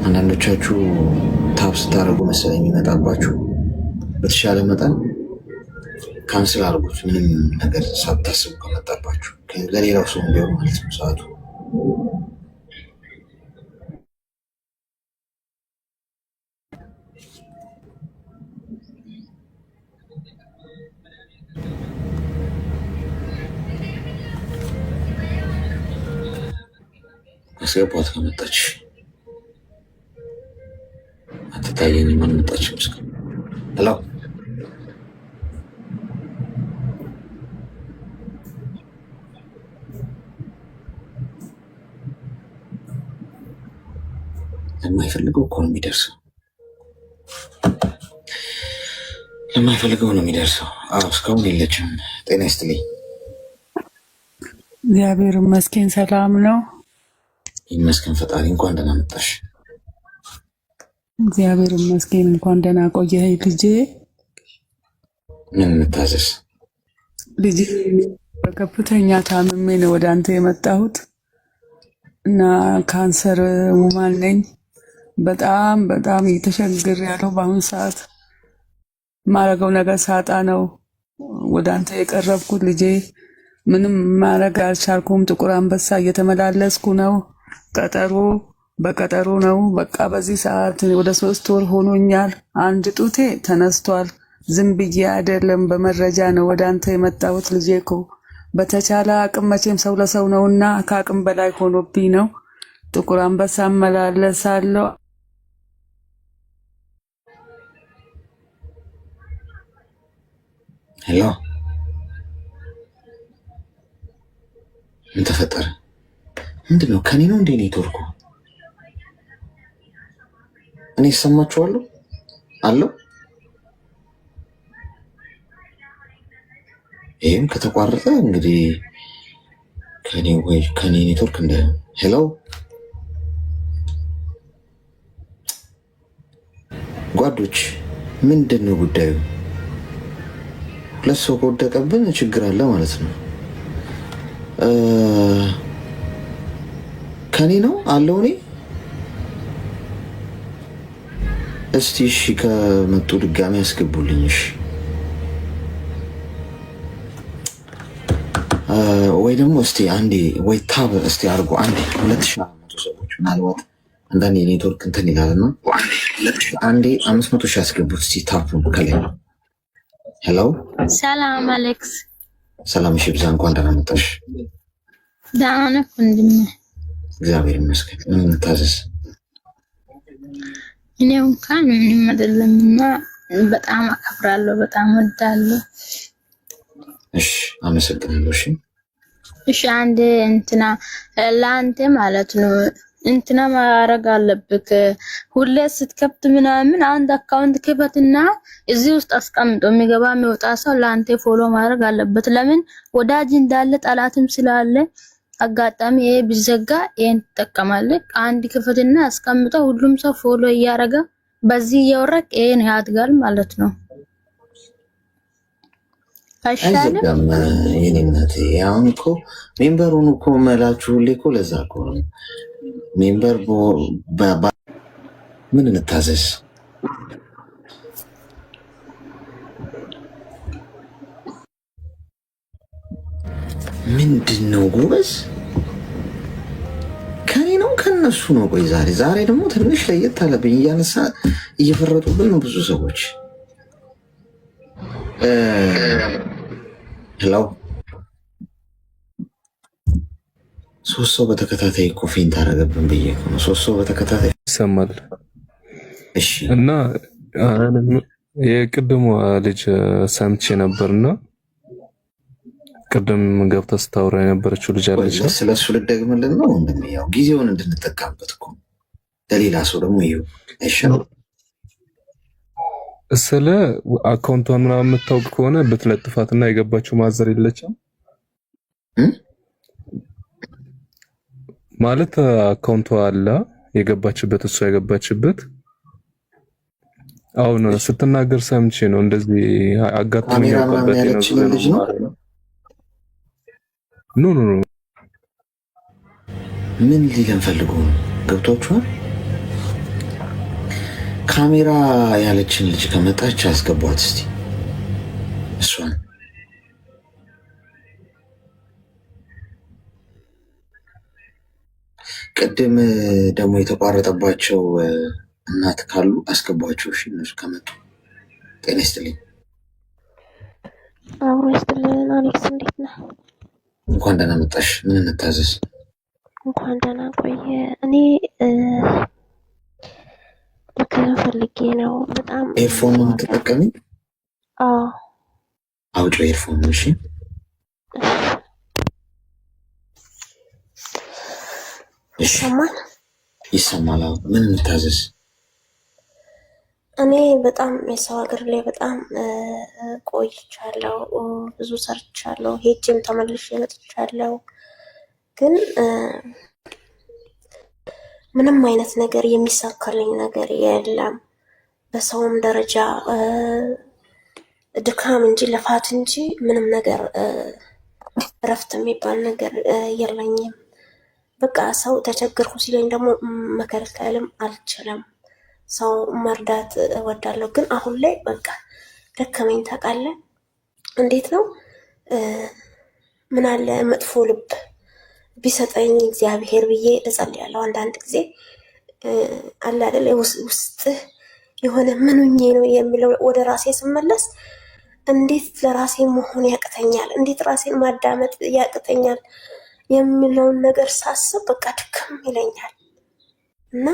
አንዳንዶቻችሁ ታፕ ስታደርጉ መሰለኝ የሚመጣባችሁ። በተሻለ መጠን ካንስል አድርጉት። ምንም ነገር ሳታስቡ ከመጣባችሁ ለሌላው ሰው እንዲሆን ማለት ነው ሰዓቱ። አስገቧት ከመጣች። አትታየኝም አልመጣችም። እስከ ሄሎ ለማይፈልገው እኮ ነው የሚደርሰው። ለማይፈልገው ነው የሚደርሰው። አዎ እስካሁን የለችም። ጤና ይስጥልኝ። እግዚአብሔር ይመስገን ሰላም ነው። ይመስገን ፈጣሪ። እንኳን ደህና መጣሽ። እግዚአብሔር ይመስገን። እንኳን ደህና ቆየህ ልጄ። ምን እንታዘዝ? ልጄ በከፍተኛ ታምሜ ነው ወደ አንተ የመጣሁት እና ካንሰር ሙማን ነኝ። በጣም እየተቸገር ያለው በአሁኑ ሰዓት ማረገው ነገር ሳጣ ነው ወደ አንተ የቀረብኩት ልጄ። ምንም ማረግ አልቻልኩም። ጥቁር አንበሳ እየተመላለስኩ ነው። ቀጠሮ በቀጠሮ ነው። በቃ በዚህ ሰዓት ወደ 3 ወር ሆኖኛል። አንድ ጡቴ ተነስቷል። ዝም ብዬ አይደለም በመረጃ ነው ወደ አንተ የመጣሁት ልጄ እኮ። በተቻለ አቅም መቼም ሰው ለሰው ነውና ከአቅም በላይ ሆኖብኝ ነው። ጥቁር አንበሳ እመላለሳለሁ። ሄሎ ምን ተፈጠረ? ምንድን ነው? ከኔ ነው እንዴ ኔትወርኩ? እኔ ሰማችኋለሁ አለው። ይሄም ከተቋረጠ እንግዲህ ከኔ ኔትወርክ እንደ ሄሎ ጓዶች፣ ምንድን ነው ጉዳዩ? ሁለት ሰው ከወደቀብን ችግር አለ ማለት ነው። ከኔ ነው አለው። እኔ እስቲ እሺ ከመጡ ድጋሚ ያስገቡልኝ። እሺ ወይ ደግሞ እስቲ አንዴ ወይ ታብ እስቲ አድርጎ አንዴ 2400 ሰዎች ምናልባት አንዳንዴ የኔትወርክ እንትን ይላል ነው። አንዴ 500 ሺህ ያስገቡት እስቲ ታፑን ከላይ። ሄሎ ሰላም አሌክስ። ሰላም ሺህ ብዛ። እንኳን ደህና መጣሽ። ደህና ነህ ወንድሜ? እግዚአብሔር ይመስገን። ምን እንታዘዝ? እኔ እንኳን ምንም አይደለምና በጣም አከብራለሁ፣ በጣም ወዳለሁ። እሺ አመሰግናለሁ። እሺ እሺ አንዴ እንትና ለአንተ ማለት ነው እንትና ማድረግ አለብክ። ሁሌ ስትከፍት ምናምን አንድ አካውንት ክፈትና እዚህ ውስጥ አስቀምጦ የሚገባ የሚወጣ ሰው ለአንተ ፎሎ ማድረግ አለበት። ለምን ወዳጅ እንዳለ ጠላትም ስላለ አጋጣሚ ይሄ ቢዘጋ ይሄን ትጠቀማለህ። አንድ ክፈትና አስቀምጦ ሁሉም ሰው ፎሎ እያደረገ በዚህ እየወረቅ ይሄን ያድጋል ማለት ነው። አይሻልም? የኔ እናቴ አሁን እኮ ሜምበሩን እኮ መላችሁ ሁሌ እኮ ለዛ እኮ ነው ሜምበር ምን እንታዘዝ? ምንድን ነው ጎበዝ? ከኔ ነው ከነሱ ነው? ቆይ ዛሬ ደግሞ ትንሽ ለየት አለብኝ። እያነሳ እየፈረጡብን ነው ብዙ ሰዎች። ሄሎ 3 ሰው በተከታታይ እኮ ፌንት አደረገብን ብዬ እኮ ነው። 3 ሰው በተከታታይ ይሰማል። እሺ እና የቅድሟ ልጅ ሰምቼ ነበርና ቅድም ገብታ ስታወራ የነበረችው ልጅ አለች። ስለሱ ልደግምልን ነው እንደሚያው ጊዜውን እንድንጠቀምበት እኮ ለሌላ ሰው ደግሞ ይኸው አይሻልም? ስለ አካውንቷን ምናምን የምታውቅ ከሆነ ብትለጥፋትና የገባችው ማዘር የለችም ማለት አካውንቷ አለ የገባችበት እሷ የገባችበት። አሁን ስትናገር ሰምቼ ነው እንደዚህ አጋጣሚ ያውቀበት ነው። ኖ ምን ሊለን ፈልጎ ነው? ገብቷችኋል? ካሜራ ያለችን ልጅ ከመጣች አስገቧት እስቲ እሷን። ቅድም ደግሞ የተቋረጠባቸው እናት ካሉ አስገቧቸው። እሺ እነሱ ከመጡ ጤና ይስጥልኝ። አብሮ ይስጥልን። አሌክስ እንዴት ነህ? እንኳን ደህና መጣሽ። ምን እንታዘዝ? እንኳን ደህና ቆየ። እኔ ልክህ ፈልጌ ነው በጣም። ኤርፎን ነው የምትጠቀሚ? አዎ አውጪው ኤርፎን። እሺ ይሰማል? ይሰማል። ምን እንታዘዝ? እኔ በጣም የሰው ሀገር ላይ በጣም ቆይቻለሁ። ብዙ ሰርቻለሁ። ሄጄም ተመልሼ መጥቻለሁ። ግን ምንም አይነት ነገር የሚሳካልኝ ነገር የለም። በሰውም ደረጃ ድካም እንጂ ልፋት እንጂ ምንም ነገር እረፍት የሚባል ነገር የለኝም። በቃ ሰው ተቸገርኩ ሲለኝ ደግሞ መከልከልም አልችልም። ሰው መርዳት እወዳለሁ። ግን አሁን ላይ በቃ ደከመኝ። ታውቃለህ እንዴት ነው? ምን አለ መጥፎ ልብ ቢሰጠኝ እግዚአብሔር ብዬ እጸልያለሁ። አንዳንድ ጊዜ አለ አይደል ውስጥህ የሆነ ምንኜ ነው የሚለው ወደ ራሴ ስመለስ እንዴት ለራሴ መሆን ያቅተኛል፣ እንዴት ራሴን ማዳመጥ ያቅተኛል የሚለውን ነገር ሳስብ በቃ ድክም ይለኛል እና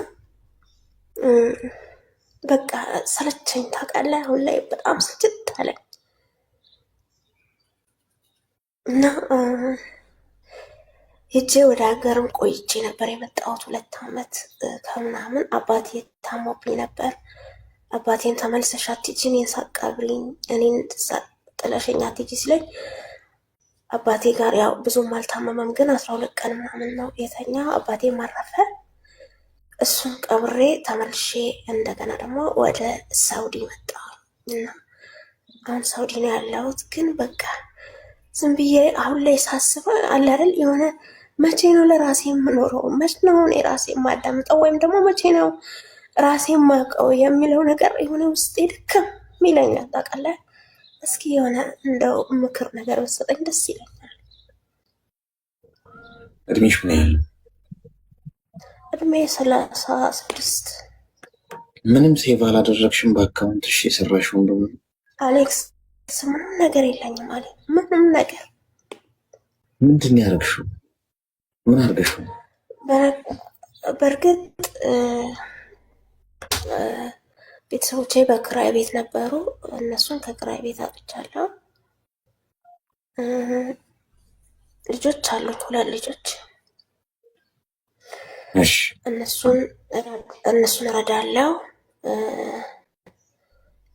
በቃ ሰለቸኝ። ታውቃለህ አሁን ላይ በጣም ስልችት አለኝ እና ሄጄ ወደ ሀገርም ቆይቼ ነበር የመጣሁት 2 ዓመት ከምናምን። አባቴ ታሞብኝ ነበር። አባቴን ተመልሰሽ አትሂጂ እኔን ሳትቀብሪኝ እኔን ጥለሽኝ አትሂጂ ሲለኝ አባቴ ጋር ያው ብዙም አልታመመም፣ ግን 12 ቀን ምናምን ነው የተኛ። አባቴ ማረፈ። እሱን ቀብሬ ተመልሼ እንደገና ደግሞ ወደ ሳውዲ መጣሁ እና አሁን ሳውዲ ነው ያለሁት። ግን በቃ ዝም ብዬ አሁን ላይ ሳስበው አለ አይደል የሆነ መቼ ነው ለራሴ የምኖረው? መቼ ነው እኔ ራሴ የማዳምጠው? ወይም ደግሞ መቼ ነው ራሴን ማቀው የሚለው ነገር የሆነ ውስጤ ድክም ይለኛል። ታውቃለህ? እስኪ የሆነ እንደው ምክር ነገር በሰጠኝ ደስ ይለኛል። እድሜሽ ምን ያህል? እድሜ 36። ምንም ሴቭ አላደረግሽም በአካውንትሽ የሰራሽውን በሙሉ? አሌክስ ምንም ነገር የለኝም ማለት ምንም ነገር። ምንድን ነው ያደረግሽው? ምን አድርገሽው? በእርግጥ ቤተሰቦቼ በክራይ ቤት ነበሩ። እነሱን ከክራይ ቤት አጥቻለሁ። ልጆች አሉት፣ 2 ልጆች። እሺ እነሱን እረዳለሁ።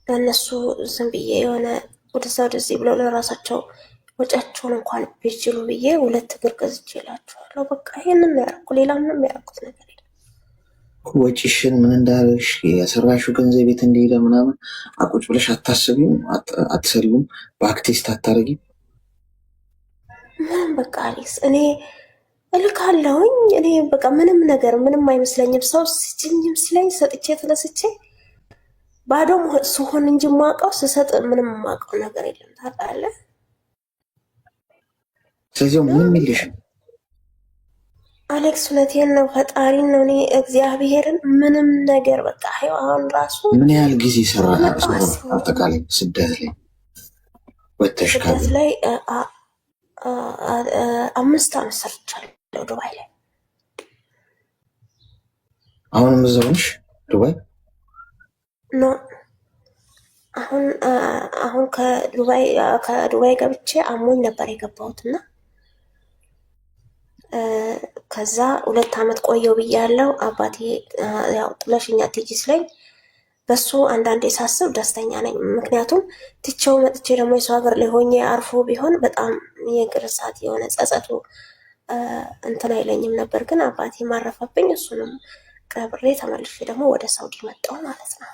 ለእነሱ ዝም ብዬ የሆነ ወደዛ ወደዚህ ብለው ለራሳቸው ወጫቸውን እንኳን ቢችሉ ብዬ 2 እግር ገዝቼ እላቸዋለሁ። በቃ ይሄንን ነው ያደረኩት። ሌላ ምንም ያደረኩት ነገር የለም። ወጪሽን ምን እንዳለሽ የሰራሽው ገንዘብ ቤት እንደሄደ ምናምን አቁጭ ብለሽ አታስቢም? አትሰሪውም? በአክቴስት አታረጊም? ምንም በቃ አሌክስ እኔ እልካለሁኝ። እኔ በቃ ምንም ነገር ምንም አይመስለኝም። ሰው ሲችኝም ሲለኝ ሰጥቼ ተነስቼ ባዶ ስሆን እንጂ ማውቀው ስሰጥ ምንም ማውቀው ነገር የለም። ታውቃለህ? ስለዚህ ምንም የለሽም አሌክስ። እውነቴን ነው፣ ፈጣሪን ነው፣ እኔ እግዚአብሔርን ምንም ነገር በቃ አሁን ራሱ ምን ያህል ጊዜ ሰራ? አጠቃላይ ስደት ላይ ወተሽ ካለ ስደት ላይ 5 ዓመት ሰርቻለሁ ዱባይ ላይ። አሁንም እዛው ነሽ ዱባይ? ኖ አሁን ከዱባይ ገብቼ አሞኝ ነበር የገባሁት እና ከዛ 2 ዓመት ቆየው ብያለሁ። አባቴ ያው ጥለሽኛ ትሄጂ ስለኝ በሱ አንዳንዴ ሳስብ ደስተኛ ነኝ። ምክንያቱም ትቼው መጥቼ ደግሞ የሰው ሀገር ላይ ሆኜ አርፎ ቢሆን በጣም የግርሳት የሆነ ጸጸቱ እንትን አይለኝም ነበር። ግን አባቴ ማረፈብኝ። እሱንም ቀብሬ ተመልሼ ደግሞ ወደ ሳውዲ መጣሁ ማለት ነው።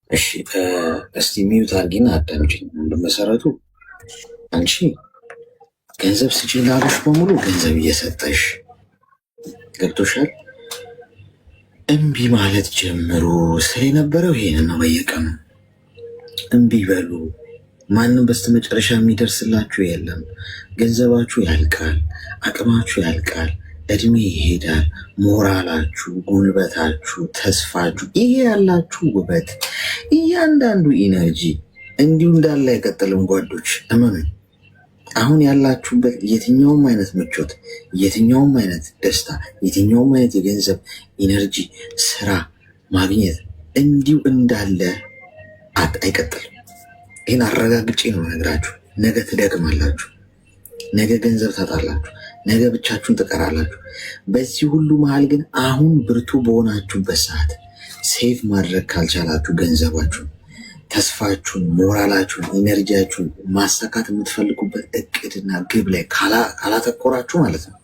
እሺ እስቲ ሚዩት አድርጊና አዳምጪኝ። በመሰረቱ አንቺ ገንዘብ ስጪኝ ላሉሽ በሙሉ ገንዘብ እየሰጠሽ ገብቶሻል። እምቢ ማለት ጀምሩ ስለነበረው ይሄን ነው። በየቀኑ እምቢ በሉ። ማንም በስተመጨረሻ የሚደርስላችሁ የለም። ገንዘባችሁ ያልቃል፣ አቅማችሁ ያልቃል፣ እድሜ ይሄዳል፣ ሞራላችሁ፣ ጉልበታችሁ፣ ተስፋችሁ፣ ይሄ ያላችሁ ውበት፣ እያንዳንዱ ኢነርጂ እንዲሁ እንዳለ አይቀጥልም ጓዶች፣ እመኑኝ። አሁን ያላችሁበት የትኛውም አይነት ምቾት፣ የትኛውም አይነት ደስታ፣ የትኛውም አይነት የገንዘብ ኢነርጂ፣ ስራ ማግኘት እንዲሁ እንዳለ አይቀጥልም። ይህን አረጋግጬ ነው ነግራችሁ። ነገ ትደክማላችሁ፣ ነገ ገንዘብ ታጣላችሁ፣ ነገ ብቻችሁን ትቀራላችሁ። በዚህ ሁሉ መሀል ግን አሁን ብርቱ በሆናችሁበት ሰዓት ሴቭ ማድረግ ካልቻላችሁ ገንዘባችሁን፣ ተስፋችሁን፣ ሞራላችሁን፣ ኢነርጂያችሁን ማሳካት የምትፈልጉበት እቅድና ግብ ላይ ካላተኮራችሁ ማለት ነው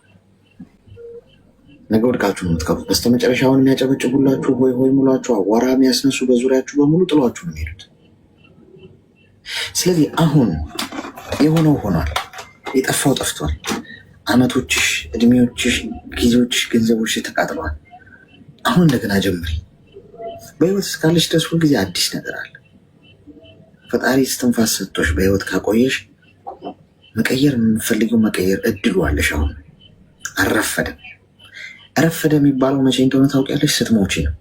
ነገ ወድቃችሁ ነው የምትቀሩት። በስተመጨረሻውን የሚያጨበጭቡላችሁ ሆይ ሆይ ሙሏችሁ አዋራ የሚያስነሱ በዙሪያችሁ በሙሉ ጥሏችሁ ነው የሚሄዱት። ስለዚህ አሁን የሆነው ሆኗል፣ የጠፋው ጠፍቷል። አመቶችሽ፣ እድሜዎችሽ፣ ጊዜዎችሽ፣ ገንዘቦች ተቃጥለዋል። አሁን እንደገና ጀምሪ። በህይወት እስካለሽ ድረስ ሁልጊዜ አዲስ ነገር አለ። ፈጣሪ እስትንፋስ ሰጥቶሽ በህይወት ካቆየሽ መቀየር የምፈልጊው መቀየር እድሉ አለሽ። አሁን አልረፈደም። ረፈደ የሚባለው መቼ እንደሆነ ታውቂያለሽ? ስትሞቺ ነው።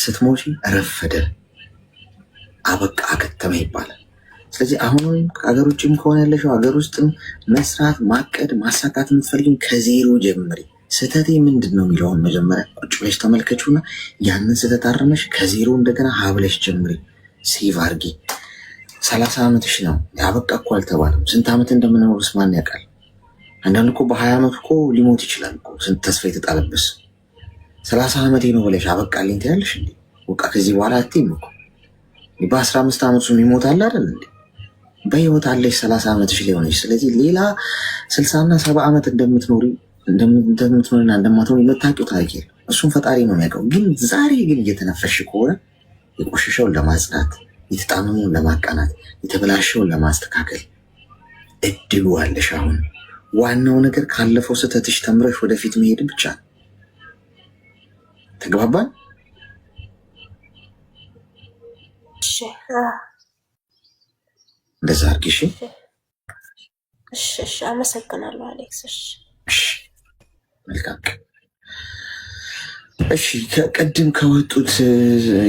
ስትሞቺ ረፈደ፣ አበቃ፣ አከተመ ይባላል። ስለዚህ አሁንም ከሀገር ውጭም ከሆነ ያለሽው ሀገር ውስጥም መስራት፣ ማቀድ፣ ማሳካት የምትፈልጊው ከዜሮ ጀምሪ። ስህተቴ ምንድን ነው የሚለውን መጀመሪያ ቁጭ ብለሽ ተመልከችውና ያንን ስህተት አርመሽ ከዜሮ እንደገና ሀብለሽ ጀምሪ። ሴቭ አርጊ። 30 ዓመትሽ ነው ያበቃ እኮ አልተባለም። ስንት ዓመት እንደምንኖርስ ማን ያውቃል? አንዳንድ እኮ በ20 ዓመት እኮ ሊሞት ይችላል እኮ። ስንት ተስፋ የተጣለበት 30 ዓመቴ ነው ብለሽ አበቃልኝ ትያለሽ እንዴ? በቃ ከዚህ በኋላ አትይም እኮ። በ15 ዓመቱ ይሞታል አይደል እንዴ? በህይወት አለሽ 30 ዓመትሽ ሊሆነች። ስለዚህ ሌላ 60 እና 70 ዓመት እንደምትኖርና እንደማትኖር የምታውቂው ታሪክ የለም። እሱም ፈጣሪ ነው የሚያውቀው። ግን ዛሬ ግን እየተነፈሽ ከሆነ የቆሸሸውን ለማጽዳት፣ የተጣመመውን ለማቃናት፣ የተበላሸውን ለማስተካከል እድሉ አለሽ። አሁን ዋናው ነገር ካለፈው ስህተትሽ ተምረሽ ወደፊት መሄድ ብቻ ነው። ተግባባን? እሺ እንደዛ አድርጊ። እሺ አመሰግናለሁ አሌክስ። እሺ መልካም። እሺ ከቅድም ከወጡት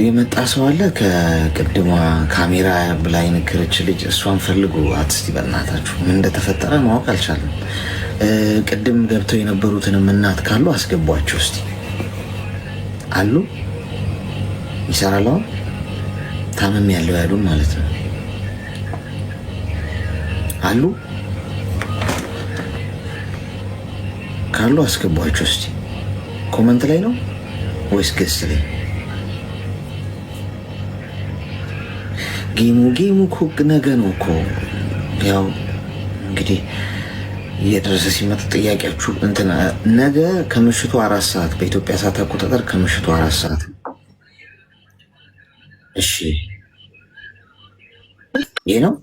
የመጣ ሰው አለ? ከቅድሟ ካሜራ ብላ የነገረች ልጅ እሷን ፈልጉ እስቲ በእናታችሁ። ምን እንደተፈጠረ ማወቅ አልቻለም። ቅድም ገብተው የነበሩትንም እናት ካሉ አስገቧቸው እስቲ። አሉ ይሰራል። አሁን ታመም ያለው ያሉን ማለት ነው አሉ ካሉ አስገቧቸው እስቲ። ኮመንት ላይ ነው ወይስ ገስ ላይ? ጌሙ እኮ ነገ ነው እኮ። ያው እንግዲህ እየደረሰ ሲመጣ ጥያቄያችሁ እንትን ነገ ከምሽቱ 4 ሰዓት በኢትዮጵያ ሰዓት አቆጣጠር ከምሽቱ 4 ሰዓት። እሺ ይሄ ነው።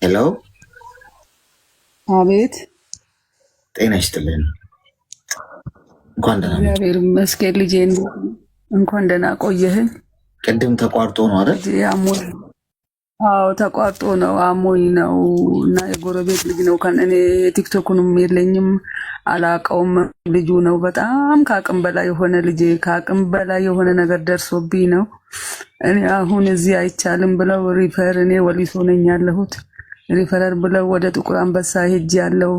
ሄሎ አቤት። ጤና ይስጥልን። እንኳን ደህና መጣህ። እግዚአብሔር ይመስገን ልጄ፣ እንኳን ደህና ቆየህን። ቅድም ተቋርጦ ነው አይደል? አዎ ተቋርጦ ነው፣ አሞኝ ነው። እና የጎረቤት ልጅ ነው። እኔ ቲክቶክንም የለኝም አላቀውም። ልጁ ነው በጣም ከአቅም በላይ የሆነ ልጄ፣ ከአቅም በላይ የሆነ ነገር ደርሶብኝ ነው። እኔ አሁን እዚህ አይቻልም ብለው ሪፈር፣ እኔ ወሊሶ ነኝ ያለሁት፣ ሪፈረር ብለው ወደ ጥቁር አንበሳ ሄጅ ያለው።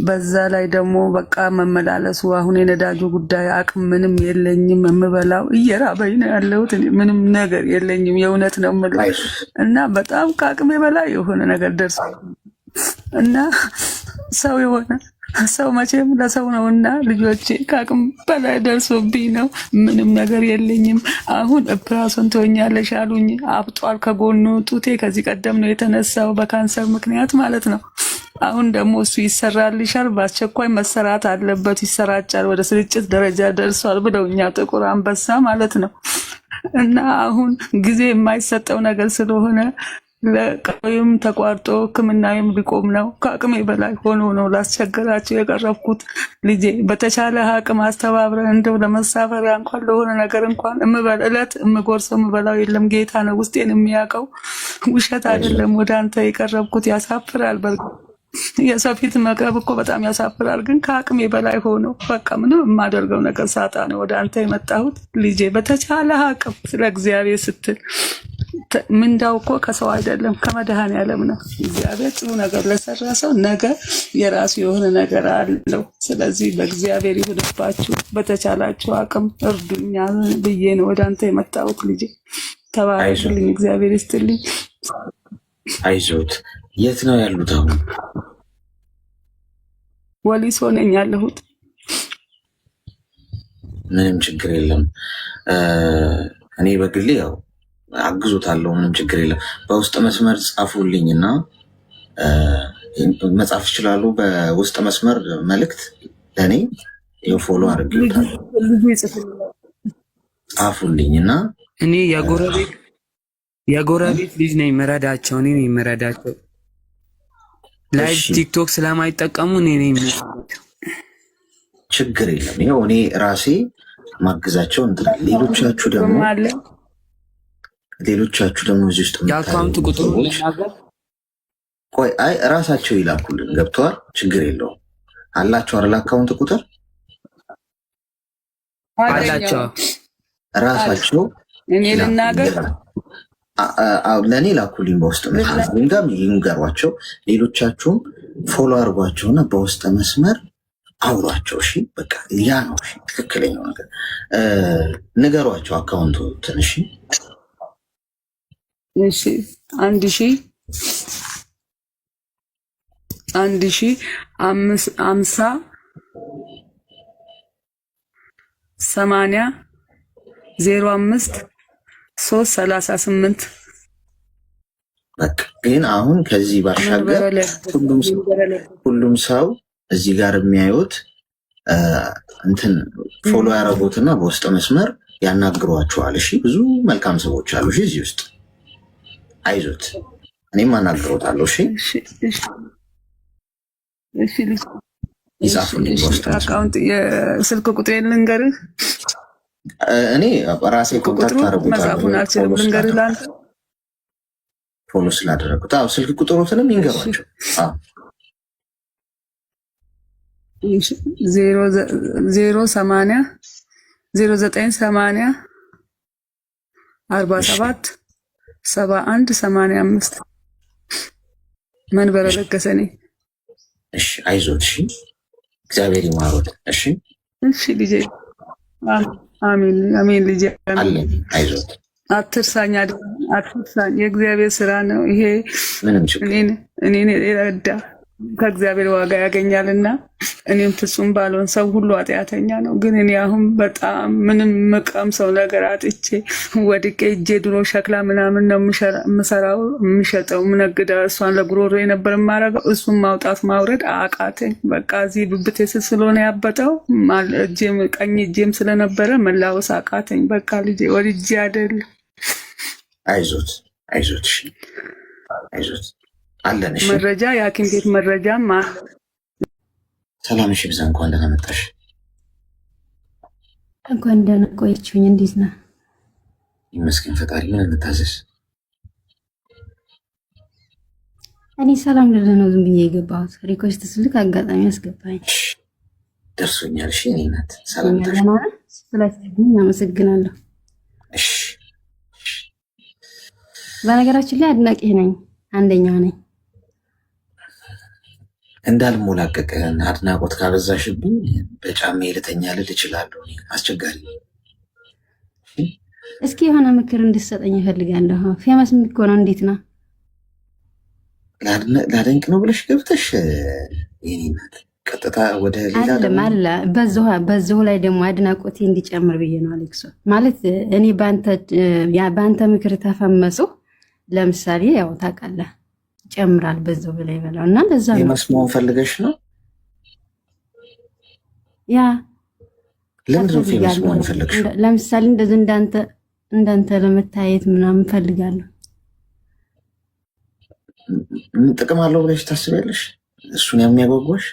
በዛ ላይ ደግሞ በቃ መመላለሱ አሁን የነዳጁ ጉዳይ አቅም ምንም የለኝም። የምበላው እየራበኝ ነው ያለሁት። ምንም ነገር የለኝም። የእውነት ነው የምልህ። እና በጣም ከአቅሜ በላይ የሆነ ነገር ደርሶ እና ሰው መቼም ለሰው ነው። እና ልጆቼ ከአቅም በላይ ደርሶብኝ ነው። ምንም ነገር የለኝም። አሁን ኦፕራሽን ትሆኛለሽ አሉኝ። አብጧል ከጎኑ ጡቴ። ከዚህ ቀደም ነው የተነሳው በካንሰር ምክንያት ማለት ነው። አሁን ደግሞ እሱ ይሰራልሻል፣ በአስቸኳይ መሰራት አለበት፣ ይሰራጫል፣ ወደ ስርጭት ደረጃ ደርሷል ብለውኛ ጥቁር አንበሳ ማለት ነው። እና አሁን ጊዜ የማይሰጠው ነገር ስለሆነ ለቀዩም ተቋርጦ ሕክምናዬም ሊቆም ነው። ከአቅሜ በላይ ሆኖ ነው ላስቸገራቸው የቀረብኩት። ልጄ በተቻለ አቅም አስተባብረን እንደው ለመሳፈሪያ እንኳን ለሆነ ነገር እንኳን እለት የምጎርሰው የምበላው የለም። ጌታ ነው ውስጤን የሚያውቀው፣ ውሸት አይደለም። ወደ አንተ የቀረብኩት ያሳፍራል። የሰው ፊት መቅረብ እኮ በጣም ያሳፍራል። ግን ከአቅሜ በላይ ሆኖ በቃ ምንም የማደርገው ነገር ሳጣ ነው ወደ አንተ የመጣሁት። ልጄ በተቻለ አቅም ስለ እግዚአብሔር ስትል፣ ምንዳው እኮ ከሰው አይደለም ከመድኃኔዓለም ነው። እግዚአብሔር ጥሩ ነገር ለሰራ ሰው ነገ የራሱ የሆነ ነገር አለው። ስለዚህ በእግዚአብሔር ይሁንባችሁ፣ በተቻላችሁ አቅም እርዱኛ ብዬ ነው ወደ አንተ የመጣሁት። ልጄ ተባረክልኝ፣ እግዚአብሔር ይስጥልኝ። አይዞት። የት ነው ያሉት አሁን? ወሊሶ ነኝ ያለሁት። ምንም ችግር የለም። እኔ በግሌ ያው አግዞታለሁ። ምንም ችግር የለም። በውስጥ መስመር ጻፉልኝና መጻፍ ይችላሉ። በውስጥ መስመር መልእክት ለእኔ ፎሎ አድርጌታለሁ። ጻፉልኝና እኔ የጎረቤት ልጅ ነኝ የምረዳቸው። እኔ ነኝ የምረዳቸው። ላይቭ ቲክቶክ ስለማይጠቀሙ እኔ ነኝ። ችግር የለም። ይኸው እኔ ራሴ ማግዛቸው እንትን። ሌሎቻችሁ ደግሞ እዚህ ውስጥ የአካውንት ቁጥሩ ቆይ፣ አይ ራሳቸው ይላኩልን። ገብተዋል። ችግር የለውም። አላቸው አይደል? አካውንት ቁጥር አላቸው ራሳቸው። እኔ ልናገር ለእኔ ላኩልኝ በውስጥ መስመር ይንገሯቸው። ሌሎቻችሁም ፎሎ አድርጓቸውና በውስጥ መስመር አውሯቸው። እሺ በቃ ያ ነው ትክክለኛው ነገር። ንገሯቸው አካውንቱ ትንሽ። እሺ 1000 50 80 05 338 በቃ ግን አሁን ከዚህ ባሻገር ሁሉም ሰው እዚህ ጋር የሚያዩት እንትን ፎሎ ያደረጉትና በውስጥ መስመር ያናግሯቸዋል። እሺ ብዙ መልካም ሰዎች አሉ እዚህ ውስጥ። አይዞት፣ እኔም አናግሮታለሁ። እሺ ይጻፉልኝ በውስጥ መስመር። አካውንት የስልክ ቁጥሬን ልንገርህ። እኔ ራሴ ኮንታክት አደረጉታለሁ። መጻፉን አልችልም ልንገርህ ለአንተ ፎሎ ስላደረጉት። አዎ ስልክ ቁጥሮትንም ይንገሯቸው። አዎ 0980 47 71 85 መንበረ ለገሰ ነኝ። እሺ አይዞት። እሺ እግዚአብሔር ይማሮት። እሺ እሺ ልጄ። አሜን አሜን ልጄ አለን። አይዞት። አትርሳኝ አትርሳኝ። የእግዚአብሔር ስራ ነው ይሄ። ምንም ችግር እኔን የረዳ ከእግዚአብሔር ዋጋ ያገኛልና እኔም ፍጹም ባልሆን ሰው ሁሉ ኃጢአተኛ ነው። ግን እኔ አሁን በጣም ምንም መቀምሰው ነገር አጥቼ ወድቄ እጄ ድሮ ሸክላ ምናምን ነው የምሰራው የምሸጠው ምነግዳ እሷን ለጉሮሮ የነበር የማረገው እሱን ማውጣት ማውረድ አቃተኝ። በቃ እዚህ ብብቴ ስር ስለሆነ ያበጠው ቀኝ እጄም ስለነበረ መላወስ አቃተኝ። በቃ ልጄ ወልጄ አይደለም። አይዞት አይዞት። እሺ አይዞት አለን። እሺ መረጃ የሐኪም ቤት መረጃ ሰላም። እሺ ብዛ እንኳን ደህና መጣሽ። እንኳን ደህና ቆየችኝ። እንዴት ነህ? ይመስገን ፈጣሪ። ምን እንታዘዝ? እኔ ሰላም ልልህ ነው ዝም ብዬ የገባሁት። ሪኮስት ስልክ አጋጣሚ አስገባኝ ደርሶኛል። እሺ እኔ ናት ሰላም ታሽ ስለዚህ አመሰግናለሁ። እሺ በነገራችን ላይ አድናቂህ ነኝ፣ አንደኛው ነኝ። እንዳልሞላቀቅህን አድናቆት ካበዛሽብኝ በጫሜ ልተኛ ልል እችላለሁ። አስቸጋሪ ነው። እስኪ የሆነ ምክር እንድትሰጠኝ እፈልጋለሁ። ፌመስ የሚኮነው እንዴት ነው? ላደንቅ ነው ብለሽ ገብተሽ የኔ ናት ቀጥታ ወደ ሌላ አለ በዚሁ ላይ ደግሞ አድናቆቴ እንዲጨምር ብዬ ነው አሌክሶ። ማለት እኔ በአንተ ምክር ተፈመሱ። ለምሳሌ ያው ታውቃለህ ጨምራል በዛው በላይ በላው እና እንደዛ ነው። የመስማውን ፈልገሽ ነው? ያ ለምንድን ነው ፌመስ መሆን ፈልገሽ? ለምሳሌ እንደዚህ እንዳንተ ለመታየት ምናምን ፈልጋለሁ። ጥቅም አለው ብለሽ ታስቢያለሽ? እሱን የሚያጓጓሽ?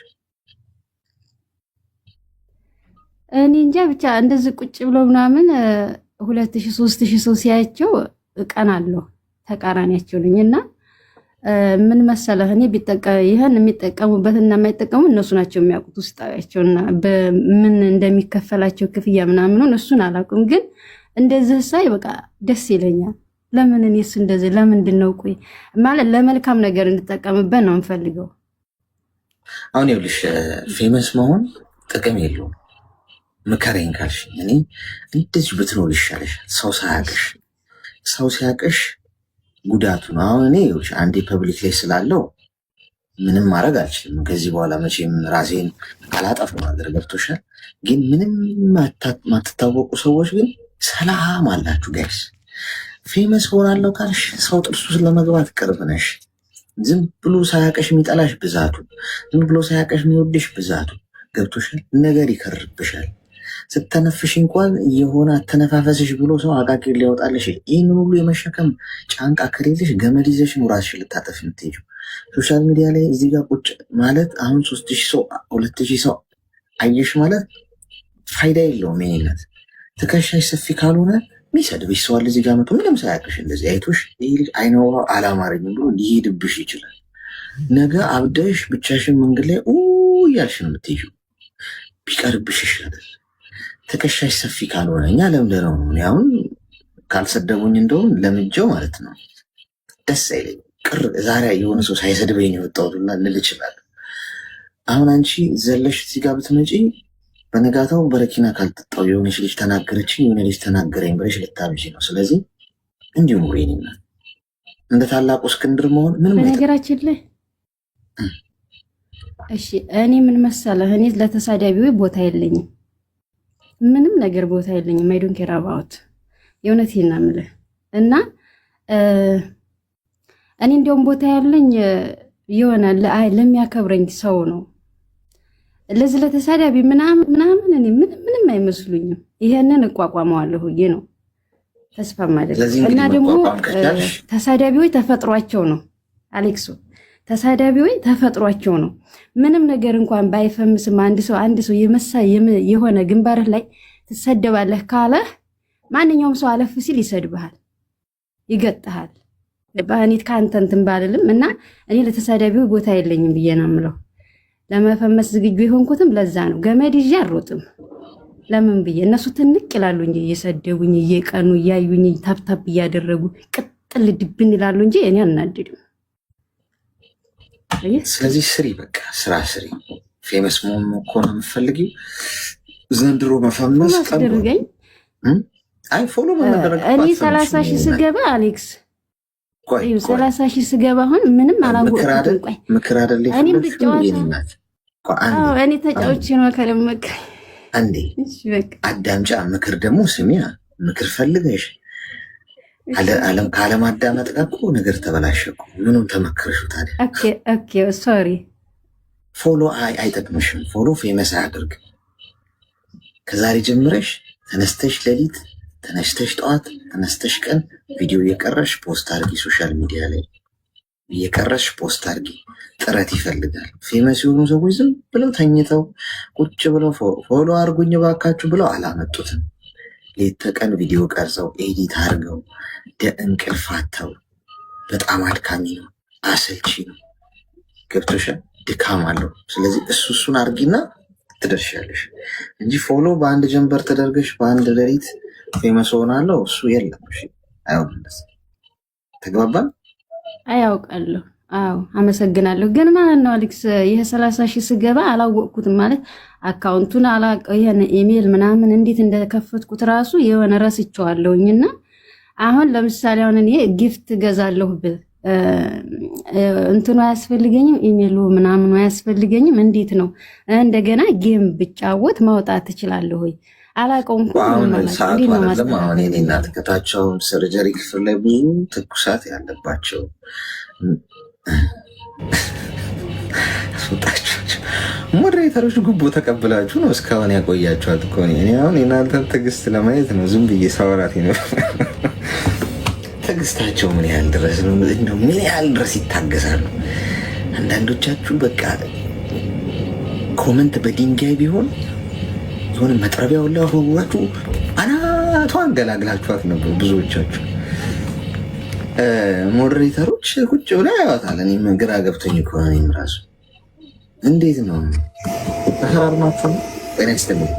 እኔ እንጃ ብቻ እንደዚህ ቁጭ ብሎ ምናምን 2000 3000 ሰው ሲያያቸው እቀናለሁ። ተቃራኒያቸው ነኝና ምን መሰለህ እኔ ይሄን የሚጠቀሙበትና የማይጠቀሙ እነሱ ናቸው የሚያውቁት ውስጣቸውና በምን እንደሚከፈላቸው ክፍያ ምናምን እሱን አላውቅም። ግን እንደዚህ ሳይ በቃ ደስ ይለኛል። ለምን እኔስ እንደዚህ ለምንድን ነው? ቆይ ማለት ለመልካም ነገር እንድጠቀምበት ነው የምፈልገው። አሁን ይኸውልሽ ፌመስ መሆን ጥቅም የለውም። ምከረኝ ካልሽ እኔ እንደዚህ ብትኖር ይሻለሻል። ሰው ሲያቅሽ ጉዳቱ ነው። አሁን እኔ ይኸውልሽ አንዴ ፐብሊክ ላይ ስላለው ምንም ማድረግ አልችልም። ከዚህ በኋላ መቼም ራሴን አላጠፍ ነገር ገብቶሻል። ግን ምንም ማትታወቁ ሰዎች ግን ሰላም አላችሁ ጋይስ። ፌመስ ሆናለሁ ካልሽ ሰው ጥርሱ ስለመግባት ቅርብ ነሽ። ዝም ብሎ ሳያቀሽ የሚጠላሽ ብዛቱ፣ ዝም ብሎ ሳያቀሽ የሚወድሽ ብዛቱ ገብቶሻል። ነገር ይከርብሻል። ስተነፍሽ እንኳን የሆነ አተነፋፈስሽ ብሎ ሰው አቃቂር ሊያወጣልሽ። ይህን ሁሉ የመሸከም ጫንቃ ከሌለሽ ገመድ ይዘሽ ነው ራስሽ ልታጠፍ የምትሄጂው። ሶሻል ሚዲያ ላይ እዚህ ጋር ቁጭ ማለት አሁን 3000 ሰው 2000 ሰው አየሽ ማለት ፋይዳ የለውም። ይሄነት ትከሻሽ ሰፊ ካልሆነ የሚሰድብሽ ሰው አለ እዚህ ጋር መቶ ምንም ሳያቅሽ እንደዚህ አይቶሽ ይህ ልጅ አይነው አላማረኝ ብሎ ሊሄድብሽ ይችላል። ነገ አብደሽ ብቻሽን መንገድ ላይ እያልሽ ነው የምትሄጂው። ቢቀርብሽ ይሻላል። ትከሻሽ ሰፊ ካልሆነ እኛ ለምደነው ነው። አሁን ካልሰደቡኝ እንደውም ለምጀው ማለት ነው ደስ አይለኝ። ቅር ዛሬ የሆነ ሰው ሳይሰድበኝ የወጣሁትና ልል እችላለሁ። አሁን አንቺ ዘለሽ እዚህ ጋር ብትመጪ በነጋታው በረኪና ካልጠጣው የሆነች ልጅ ተናገረችኝ የሆነ ልጅ ተናገረኝ ብለሽ ልታብጂ ነው። ስለዚህ እንዲሁ ነው ወይኔና እንደ ታላቁ እስክንድር መሆን ምንም በነገራችን ላይ እሺ እኔ ምን መሰለህ እኔ ለተሳዳቢው ቦታ የለኝም። ምንም ነገር ቦታ የለኝም። አይ ዶንት ኬር አባውት የእውነቴን ነው የምልህ እና እኔ እንደውም ቦታ ያለኝ የሆነ ለሚያከብረኝ ሰው ነው። ለዚህ ለተሳዳቢ ምናምን እኔ ምንም አይመስሉኝም። ይሄንን እቋቋመዋለሁ ነው ተስፋ ማድረግ እና ደግሞ ተሳዳቢዎች ተፈጥሯቸው ነው አሌክሶ፣ ተሳዳቢዎች ተፈጥሯቸው ነው። ምንም ነገር እንኳን ባይፈምስም አንድ ሰው የሆነ ግንባርህ ላይ ትሰደባለህ ካለህ ማንኛውም ሰው አለፍ ሲል ይሰድብሃል፣ ይገጥሃል። ባኔት ካንተ እንትን ባልልም እና እኔ ለተሳዳቢው ቦታ የለኝም ብዬ ነው የምለው። ለመፈመስ ዝግጁ የሆንኩትም ለዛ ነው። ገመድ ይዤ አልሮጥም። ለምን ብዬ እነሱ ትንቅ ይላሉ እንጂ እየሰደቡኝ እየቀኑ እያዩኝ ታፕታፕ እያደረጉ ቅጥል ድብን ይላሉ እንጂ እኔ አልናደድም። ስለዚህ ስሪ፣ በቃ ስራ ስሪ። ፌመስ መሆን እኮ ነው የምትፈልጊው። ዘንድሮ መፈመስ አስደርገኝ። አይ ፎሎ መደረግ እኔ 30,000 ስገባ አሌክስ 30,000 ስገባ አሁን ምንም አላወቅኩም። ቆይ ምክር አይደለ እኔም ብጫወት እኔ ተጫውቼ ነው ከለመከ አንዴ አዳምጫ። ምክር ደግሞ ስሚያ፣ ምክር ፈልገሽ ካለማዳመጥ ጋር እኮ ነገር ተበላሸ እኮ። ምኑን ተመከርሽው ታዲያ? ኦኬ ሶሪ። ፎሎ አይጠቅምሽም። ፎሎ ፌመስ አያደርግ። ከዛሬ ጀምረሽ ተነስተሽ ሌሊት፣ ተነስተሽ ጠዋት፣ ተነስተሽ ቀን ቪዲዮ እየቀረሽ ፖስት አድርጊ። ሶሻል ሚዲያ ላይ እየቀረሽ ፖስት አድርጊ። ጥረት ይፈልጋል። ፌመስ የሆኑ ሰዎች ዝም ብለው ተኝተው ቁጭ ብለው ፎሎ አድርጉኝ ባካችሁ ብለው አላመጡትም። ሌት ተቀን ቪዲዮ ቀርጸው ኤዲት አድርገው እንቅልፋተው። በጣም አድካሚ ነው፣ አሰልቺ ነው። ገብቶሻል? ድካም አለው። ስለዚህ እሱን አድርጊና ትደርሻለሽ እንጂ ፎሎ በአንድ ጀንበር ተደርገሽ በአንድ ሌሊት ፌመስ ሆናለሁ እሱ የለም። እሺ አይሆንም። ተግባባን? አያውቃለሁ። አዎ አመሰግናለሁ። ግን ማለት ነው አሌክስ ይሄ 30,000 ስገባ አላወቅኩትም። ማለት አካውንቱን ይሄን ኢሜል ምናምን እንዴት እንደከፈትኩት ራሱ የሆነ ረስቼዋለሁኝና አሁን ለምሳሌ አሁን እኔ ጊፍት ገዛለሁ ብል እንትኑ አያስፈልገኝም፣ ኢሜሉ ምናምኑ አያስፈልገኝም። እንዴት ነው እንደገና ጌም ብጫወት ማውጣት ትችላለህ ወይ? አላውቀውም። አሁን ሰዓቱ አይደለም። አሁን እኔ እናት ከታቸው ሰርጀሪ ክፍል ላይ ብዙ ትኩሳት ያለባቸው አስወጣችሁ ሞዴሬተሮች ጉቦ ተቀብላችሁ ነው እስካሁን ያቆያችኋት እኮ። እኔ አሁን የእናንተን ትዕግስት ለማየት ነው ዝም ብዬ ሳወራት ነው። ትዕግስታቸው ምን ያህል ድረስ ነው? ምን ያህል ድረስ ይታገሳሉ? አንዳንዶቻችሁ በቃ ኮመንት በድንጋይ ቢሆን የሆነ መጥረቢያው ላይ አሁናችሁ አናቷን ገላግላችኋት ነበር ብዙዎቻችሁ። ሞዴሬተሮች ቁጭ ብላ ያዋታል። እኔም ግራ ገብቶኝ ከሆነ እኔም ራሱ እንዴት ነው ተፈራርማችሁ ጤና ይስጥልኝ።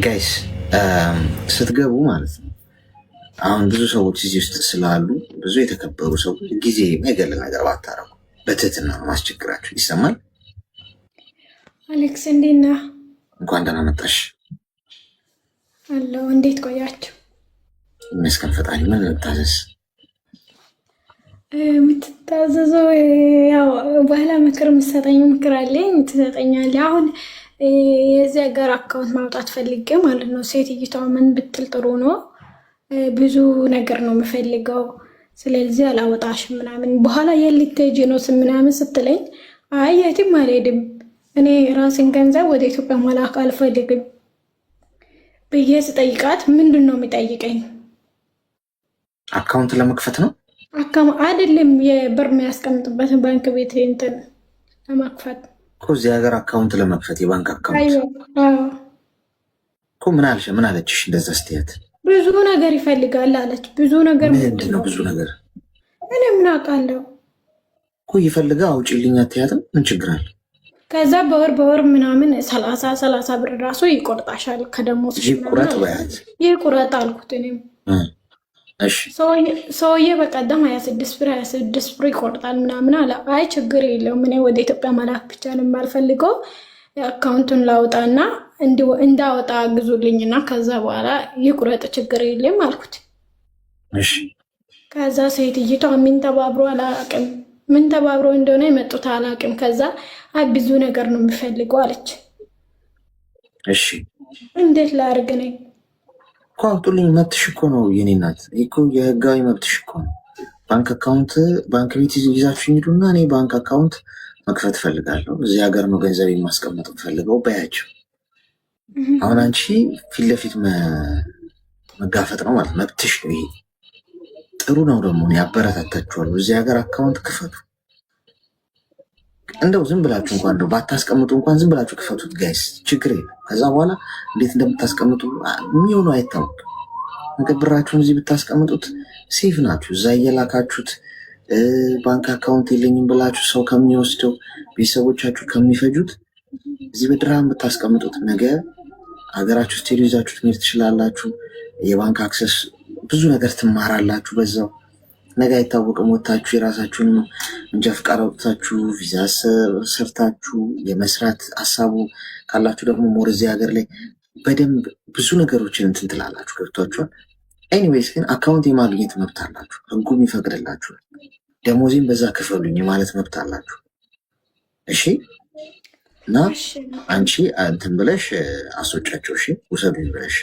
ጋይስ ስትገቡ ማለት ነው። አሁን ብዙ ሰዎች እዚህ ውስጥ ስላሉ ብዙ የተከበሩ ሰዎች ጊዜ የማይገል ነገር ባታረጉ በትህትና ነው ማስቸግራችሁ። ይሰማል? አሌክስ እንዴት ነህ? እንኳን ደህና መጣሽ። አለሁ። እንዴት ቆያችሁ? ይመስገን ፈጣሪ። ምን ልታዘዝ? የምትታዘዘው ያው ባህላ ምክር የምትሰጠኝ ምክር አለኝ ትሰጠኛለህ። አሁን የዚህ ሀገር አካውንት ማውጣት ፈልጌ ማለት ነው። ሴትዮዋ ምን ብትል ጥሩ ነው? ብዙ ነገር ነው የምፈልገው፣ ስለዚህ አላወጣሽም ምናምን። በኋላ የልትሄጂ ነው ምናምን ስትለኝ አይ የትም አልሄድም እኔ ራሴን ገንዘብ ወደ ኢትዮጵያ መላክ አልፈልግም ብዬ ስጠይቃት ምንድን ነው የሚጠይቀኝ? አካውንት ለመክፈት ነው አይደለም፣ የብር የሚያስቀምጥበትን ባንክ ቤት እንትን ለመክፈት እኮ። እዚህ ሀገር አካውንት ለመክፈት የባንክ አካውንት እኮ ምን አልሽ? ምን አለችሽ? እንደዛ ስትያት ብዙ ነገር ይፈልጋል አለች። ብዙ ነገር ምንድን ነው ብዙ ነገር? እኔ ምን አውቃለሁ እኮ ይፈልጋ አውጪልኝ አትያትም? ምን ችግር አለ? ከዛ በወር ምናምን 30 ብር ራሱ ይቆርጣሻል ከደሞዝ። ይቁረጥ በያት። ይቁረጥ አልኩት እኔም። እሺ ሰውዬ በቀደም 26 ብር ይቆርጣል ምናምን አለ። አይ ችግር የለውም እኔ ወደ ኢትዮጵያ መላክ ብቻ ነው የማልፈልገው፣ አካውንቱን ላውጣና እንዳወጣ ግዙልኝና ከዛ በኋላ ይቁረጥ ችግር የለም አልኩት። እሺ ከዛ ሴትዮዋ ምን ተባብሮ አላውቅም፣ ምን ተባብሮ እንደሆነ የመጡት አላውቅም። ከዛ አይ ብዙ ነገር ነው የሚፈልገው አለች። እሺ እንዴት ላድርግ ነኝ እኮ አውጡልኝ። መብትሽ እኮ ነው የኔ እናት፣ እኮ የህጋዊ መብትሽ እኮ ነው። ባንክ አካውንት ባንክ ቤት ይዛችሁ ሂዱና እኔ ባንክ አካውንት መክፈት ፈልጋለሁ፣ እዚህ ሀገር ነው ገንዘብ የማስቀመጥ ፈልገው በያቸው። አሁን አንቺ ፊት ለፊት መጋፈጥ ነው ማለት መብትሽ ነው። ይሄ ጥሩ ነው ደግሞ ያበረታታችኋለሁ። እዚህ ሀገር አካውንት ክፈቱ። እንደው ዝም ብላችሁ እንኳን እንደው ባታስቀምጡ እንኳን ዝም ብላችሁ ክፈቱት ጋይስ፣ ችግር የለም። ከዛ በኋላ እንዴት እንደምታስቀምጡ የሚሆኑ አይታወቅም። ነገር ብራችሁን እዚህ ብታስቀምጡት ሴፍ ናችሁ። እዛ እየላካችሁት ባንክ አካውንት የለኝም ብላችሁ ሰው ከሚወስደው ቤተሰቦቻችሁ ከሚፈጁት እዚህ በድርሃም ብታስቀምጡት ነገ ሀገራችሁ ስትሄዱ ይዛችሁ ትምህርት ትችላላችሁ። የባንክ አክሰስ ብዙ ነገር ትማራላችሁ በዛው። ነገ አይታወቅም፣ ወታችሁ የራሳችሁን እንጃ ፍቃድ አውጥታችሁ ቪዛ ሰርታችሁ የመስራት ሀሳቡ ካላችሁ ደግሞ ሞር እዚህ ሀገር ላይ በደንብ ብዙ ነገሮችን እንትን ትላላችሁ። ገብቷችኋል? ኤኒዌይስ ግን አካውንት የማግኘት መብት አላችሁ፣ ህጉም ይፈቅድላችሁ። ደሞዜም በዛ ክፈሉኝ ማለት መብት አላችሁ። እሺ። እና አንቺ እንትን ብለሽ አስወጫቸው። እሺ፣ ውሰዱኝ ብለሽ